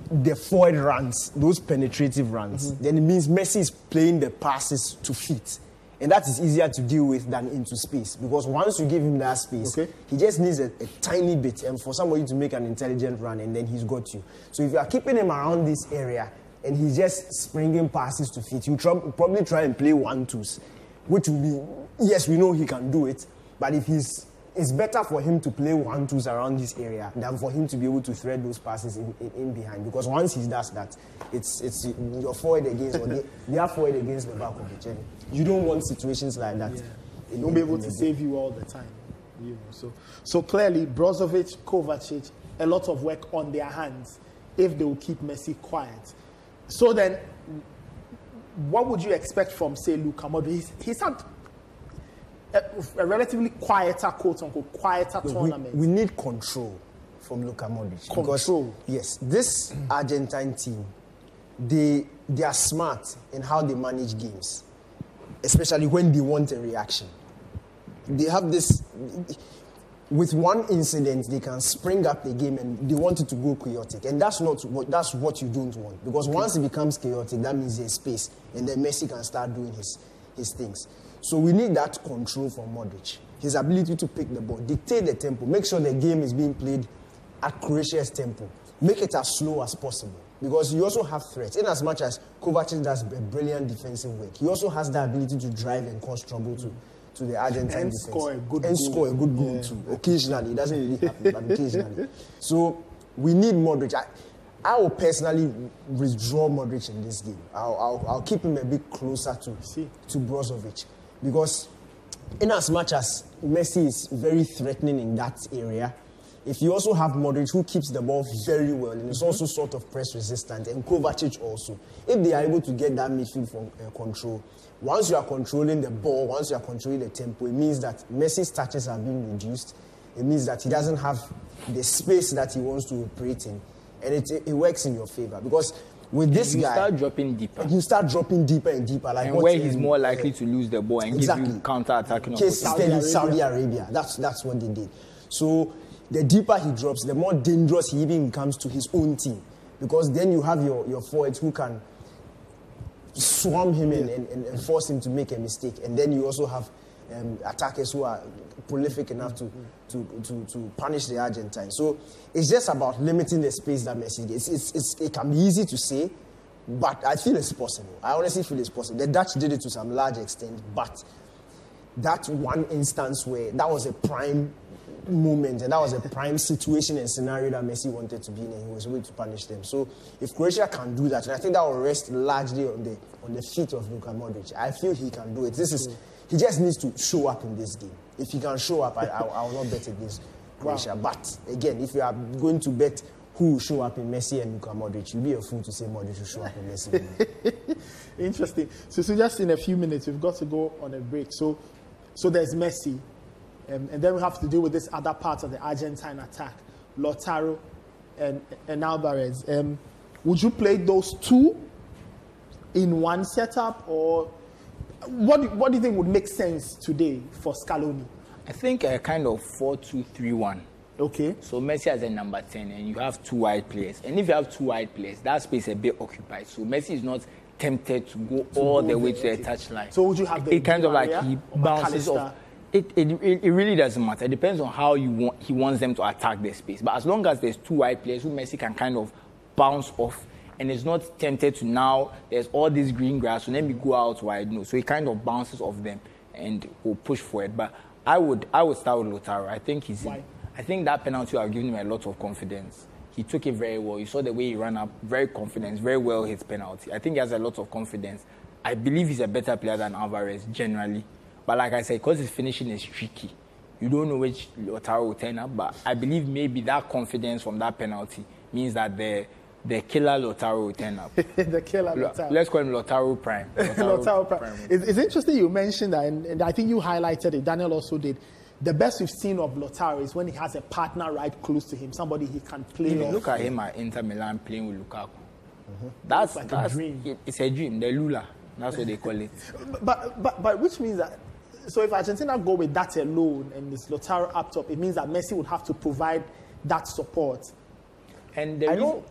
the forward runs, those penetrative runs, then it means Messi is playing the passes to feet. And that is easier to deal with than into space. Because once you give him that space, he just needs a tiny bit and for somebody to make an intelligent run, and then he's got you. So if you are keeping him around this area and he's just springing passes to feet, you probably try and play 1-2s, which will be, yes, we know he can do it, but if it's better for him to play 1-2s around this area than for him to be able to thread those passes in behind. Because once he does that, it's your forward against, or they are forward against the back of the chain. You don't want situations like that. They won't be able to save you all the time. So clearly, Brozovic, Kovacic, a lot of work on their hands if they will keep Messi quiet. So then, what would you expect from, say, Luka Modric? He's had a relatively quieter, quote-unquote, quieter tournament. We need control from Luka Modric. Control? Because, yes, this Argentine team, they are smart in how they manage games, especially when they want a reaction. They have this... With one incident, they can spring up the game and they want it to go chaotic. And that's what you don't want. Because once it becomes chaotic, that means there's space. And then Messi can start doing his things. So we need that control from Modric. His ability to pick the ball, dictate the tempo, make sure the game is being played at Croatia's tempo. Make it as slow as possible. Because you also have threats. In as much as Kovacic does a brilliant defensive work, he also has the ability to drive and cause trouble to the Argentine defense. Score a good goal too. Occasionally. It doesn't really happen, but occasionally. So we need Modric. I will personally withdraw Modric in this game. I'll keep him a bit closer to Brozovic. Because in as much as Messi is very threatening in that area, if you also have Modric who keeps the ball very well and is also sort of press resistant, and Kovacic also, if they are able to get that midfield from control, once you are controlling the ball, once you are controlling the tempo, it means that Messi's touches are being reduced. It means that he doesn't have the space that he wants to operate in. And it works in your favor. Because with this guy... You start dropping deeper. You start dropping deeper and deeper. Like and where he's more likely to lose the ball and give you counter-attacking opportunities. Saudi Arabia. That's what they did. So the deeper he drops, the more dangerous he even becomes to his own team. Because then you have your forwards who can swarm him and force him to make a mistake. And then you also have attackers who are prolific enough to punish the Argentines. So it's just about limiting the space that Messi gets. It can be easy to say, but I feel it's possible. I honestly feel it's possible. The Dutch did it to some large extent, but that one instance where that was a prime moment and that was a prime situation and scenario that Messi wanted to be in, and he was able to punish them. So if Croatia can do that, and I think that will rest largely on the feet of Luka Modric. I feel he can do it. He just needs to show up in this game. If he can show up, I will not bet against Croatia. Wow. But again, if you are going to bet who will show up in Messi and Luka Modric, you'll be a fool to say Modric will show up in Messi. Interesting. So just in a few minutes, we've got to go on a break. So there's Messi. And then we have to deal with this other part of the Argentine attack, Lautaro and Alvarez. Would you play those two in one setup, or What do you think would make sense today for Scaloni? I think a kind of 4-2-3-1. Okay. So Messi as a number 10, and you have 2 wide players. And if you have 2 wide players, that space is a bit occupied. So Messi is not tempted to go all the way to the touchline. So would you have the it kind of like he bounces off. It really doesn't matter. It depends on how he wants them to attack their space. But as long as there's 2 wide players who Messi can kind of bounce off, and is not tempted to now there's all this green grass, so let me go out wide. No, so he kind of bounces off them and will push forward. But I would start with Lautaro. I think I think that penalty have given him a lot of confidence. He took it very well. You saw the way he ran up, very confident, very well his penalty. I think he has a lot of confidence. I believe he's a better player than Alvarez generally. But like I said, because his finishing is tricky, you don't know which Lautaro will turn up. But I believe maybe that confidence from that penalty means that the killer Lautaro will turn up. The killer Lautaro. Let's call him Lautaro Prime. Lautaro Prime. It's interesting you mentioned that, and I think you highlighted it. Daniel also did. The best we've seen of Lautaro is when he has a partner right close to him, somebody he can play off. Look at him at Inter Milan playing with Lukaku. Mm-hmm. That's a dream. It's a dream. The Lula. That's what they call it. But which means that, so if Argentina go with that alone and this Lautaro up top, it means that Messi would have to provide that support. And I don't.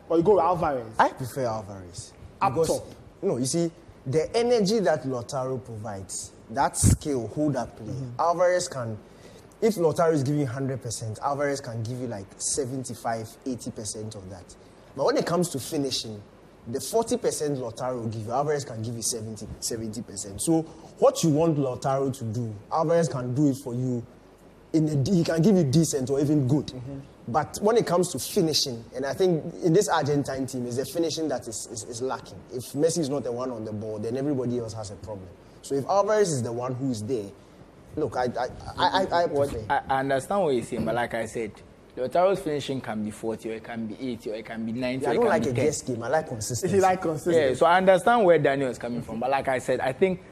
Or you go with Alvarez. I prefer Alvarez. Up top. No, you see, the energy that Lautaro provides, that skill, hold up play. Alvarez can, if Lautaro is giving 100%, Alvarez can give you like 75, 80% of that. But when it comes to finishing, the 40% Lautaro will give you, Alvarez can give you 70%. So what you want Lautaro to do, Alvarez can do it for you. He can give you decent or even good. But when it comes to finishing, and I think in this Argentine team, it's the finishing that is lacking. If Messi is not the one on the ball, then everybody else has a problem. So if Alvarez is the one who is there, look, I understand what you're saying, but like I said, Lautaro's finishing can be 40, or it can be 80, or it can be 90. I don't like a guess game. I like consistency. You like consistency. Yeah, so I understand where Daniel is coming from, but like I said, I think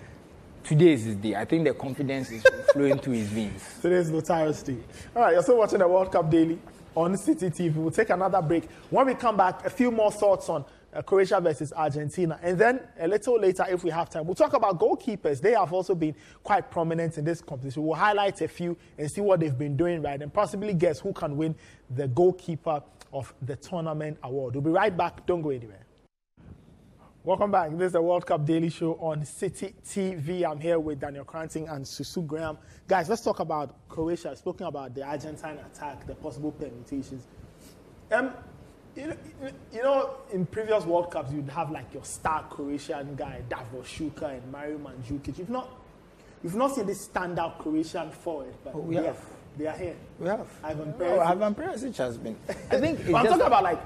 today is his day. I think the confidence is flowing through his veins. Today's Lautaro's day. All right, you're still watching the World Cup Daily on Citi TV. We'll take another break. When we come back, a few more thoughts on Croatia versus Argentina. And then a little later, if we have time, we'll talk about goalkeepers. They have also been quite prominent in this competition. We'll highlight a few and see what they've been doing right and possibly guess who can win the goalkeeper of the tournament award. We'll be right back. Don't go anywhere. Welcome back. This is the World Cup Daily Show on Citi TV. I'm here with Daniel Cranting and Susu Graham. Guys, let's talk about Croatia. Speaking about the Argentine attack, the possible permutations. You know, in previous World Cups, you'd have like your star Croatian guy, Davor Šuker and Mario Mandzukic. You've not seen this standout Croatian forward, but they are here. We have. Ivan Perisic has been. I think I'm talking about like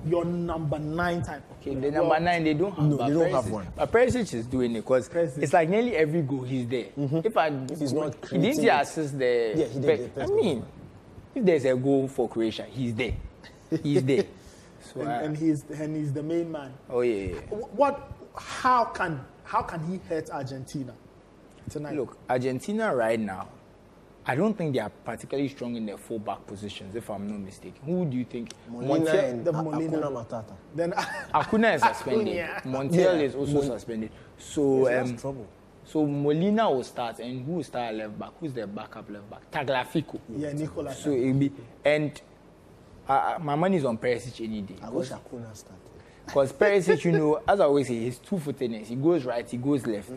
your number 9 type. Okay, the number 9 they don't have. No, they don't have one. But Perisic is doing it because it's like nearly every goal he's there. If he's not, he didn't assist the. Yeah, he did. I mean, if there's a goal for Croatia, he's there. He's there. So, and he's the main man. Oh yeah. How can he hurt Argentina tonight? Look, Argentina right now, I don't think they are particularly strong in their full-back positions, if I'm not mistaken. Who do you think? Molina and Acuna Matata. Then Acuna is suspended. Montiel is also suspended. So that's trouble. So Molina will start, and who will start at left back? Who's their backup left back? Tagliafico. Yeah, Nicolas. So it'll be my money is on Perisic any day. I wish Acuna started. Because Perisic, you know, as I always say, he's two-footedness. He goes right, he goes left.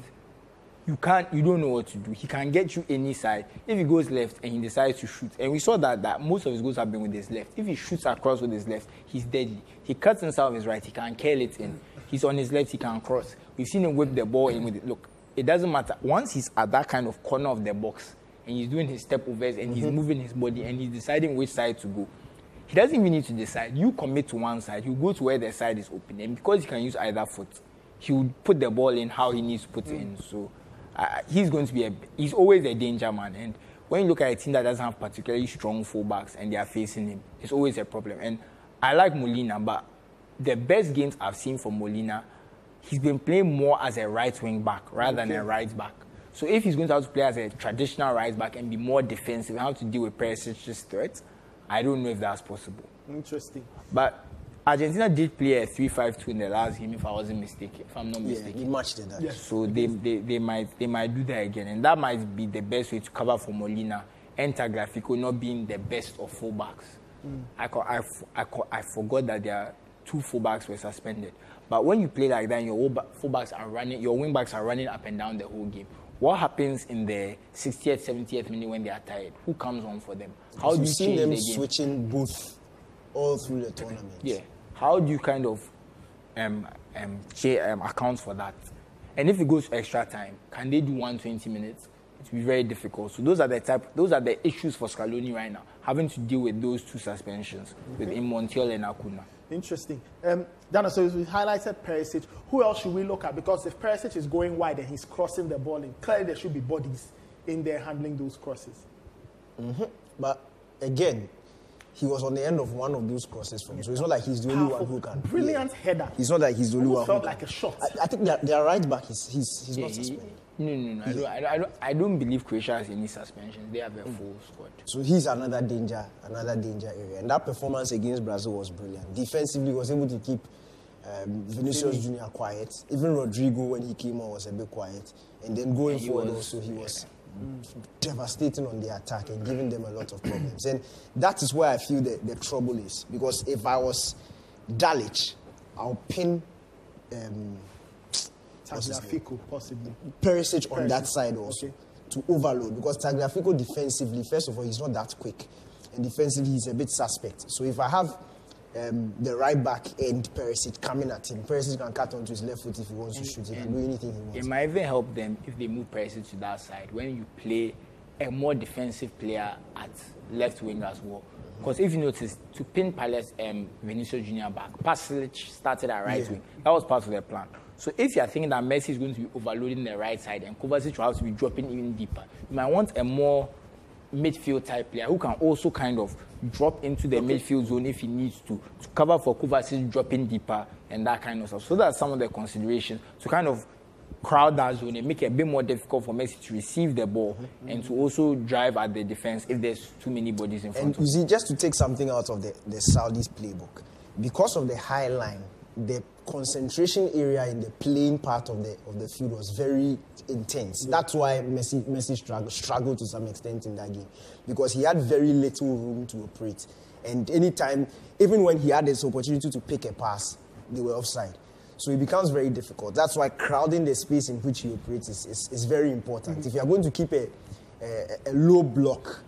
You don't know what to do. He can get you any side. If he goes left and he decides to shoot, and we saw that most of his goals have been with his left. If he shoots across with his left, he's deadly. He cuts himself with his right, he can curl it in. He's on his left, he can cross. We've seen him whip the ball in with it. Look, it doesn't matter. Once he's at that kind of corner of the box, and he's doing his step overs, and he's moving his body, and he's deciding which side to go, he doesn't even need to decide. You commit to one side, you go to where the side is open, and because he can use either foot, he will put the ball in how he needs to put it in. So he's going to be he's always a danger man. And when you look at a team that doesn't have particularly strong fullbacks and they are facing him, it's always a problem. And I like Molina, but the best games I've seen from Molina, he's been playing more as a right wing back rather than a right back. So if he's going to have to play as a traditional right back and be more defensive and have to deal with Perisic's threats, I don't know if that's possible. Interesting. But Argentina did play a 3-5-2 in the last game, if I wasn't mistaken. If I'm not mistaken. Yeah, he matched it. Yes. So they might do that again, and that might be the best way to cover for Molina and Tagliafico not being the best of fullbacks. I forgot that two fullbacks were suspended. But when you play like that, and your fullbacks are running, your wingbacks are running up and down the whole game. What happens in the 60th, 70th minute when they are tired? Who comes on for them? How do you see change them the game? switching both all through the tournament? Yeah. How do you kind of account for that? And if it goes to extra time, can they do 120 minutes? It will be very difficult. So those are the issues for Scaloni right now, having to deal with those two suspensions with Montiel and Acuna. Interesting. Dana, so we highlighted Perisic. Who else should we look at? Because if Perisic is going wide and he's crossing the ball, clearly there should be bodies in there handling those crosses. Mm-hmm. But again, he was on the end of one of those crosses from. So it's not like he's the only one who can. Brilliant header. It's not like he's the only one. Felt like a shot. I think that their right back he's not suspended. No. I don't believe Croatia has any suspensions. They have a full squad. So he's another danger area. And that performance against Brazil was brilliant. Defensively, he was able to keep Vinicius Junior quiet. Even Rodrigo, when he came on, was a bit quiet. And then going forward also, he was devastating on the attack and giving them a lot of problems. And that is where I feel the trouble is. Because if I Dalic, I'll pin Tagliafico, possibly. Perisic on that side also to overload. Because Tagliafico defensively, first of all, he's not that quick. And defensively, he's a bit suspect. So if I have the right back end Perisic coming at him, Perisic can cut onto his left foot if he wants to shoot. He can do anything he wants. It might even help them if they move Perisic to that side when you play a more defensive player at left wing as well. Because if you notice, to pin Palace Vinicius Junior back, Pasalic started at right wing. That was part of their plan. So if you are thinking that Messi is going to be overloading the right side and Kovacic will have to be dropping even deeper, you might want a more midfield type player who can also kind of drop into the midfield zone if he needs to cover for Kovacic dropping deeper and that kind of stuff. So that's some of the considerations to kind of crowd that zone and make it a bit more difficult for Messi to receive the ball and to also drive at the defense if there's too many bodies in front of him. And you see, just to take something out of the Saudis playbook, because of the high line, the concentration area in the playing part of the field was very intense. That's why Messi struggled to some extent in that game, because he had very little room to operate. And anytime, even when he had this opportunity to pick a pass, they were offside. So it becomes very difficult. That's why crowding the space in which he operates is very important. If you are going to keep a low block,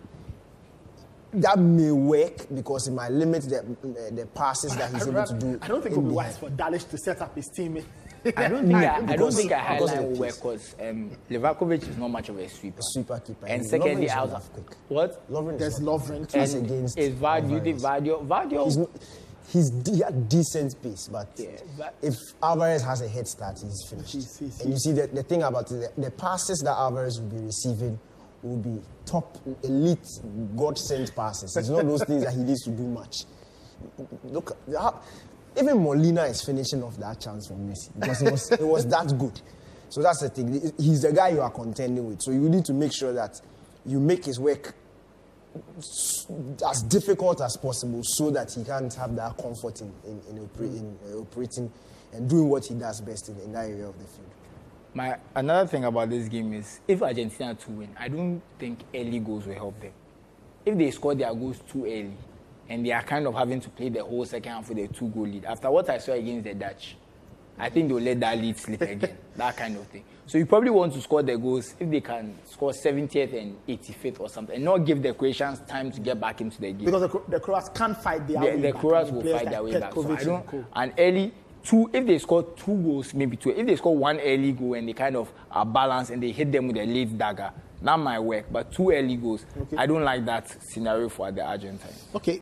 that may work because it might limit the passes that he's able to do. I don't think it would be wise for Dalic to set up his team. I don't think a high line will work because Livakovic is not much of a sweeper. Sweeper keeper. And secondly, what? There's Lovren. Against is Vardio. He had decent pace, but if Alvarez has a head start, he's finished. And you see, the thing about it, the passes that Alvarez will be receiving will be top, elite, God-sent passes. It's not those things that he needs to do much. Look, even Molina is finishing off that chance from Messi because it was that good. So that's the thing. He's the guy you are contending with. So you need to make sure that you make his work as difficult as possible so that he can't have that comfort in operating and doing what he does best in that area of the field. Another thing about this game is if Argentina to win, I don't think early goals will help them. If they score their goals too early and they are kind of having to play the whole second half with a 2-goal lead, after what I saw against the Dutch, I think they'll let that lead slip again, that kind of thing. So you probably want to score the goals if they can score 70th and 85th or something, and not give the Croatians time to get back into the game. Because the Croats can't fight their way back. The Croats will fight their way back. So an early two, if they score 2 goals, maybe 2. If they score 1 early goal and they kind of are balanced and they hit them with a late dagger, that might work. But 2 early goals, I don't like that scenario for the Argentines. Okay.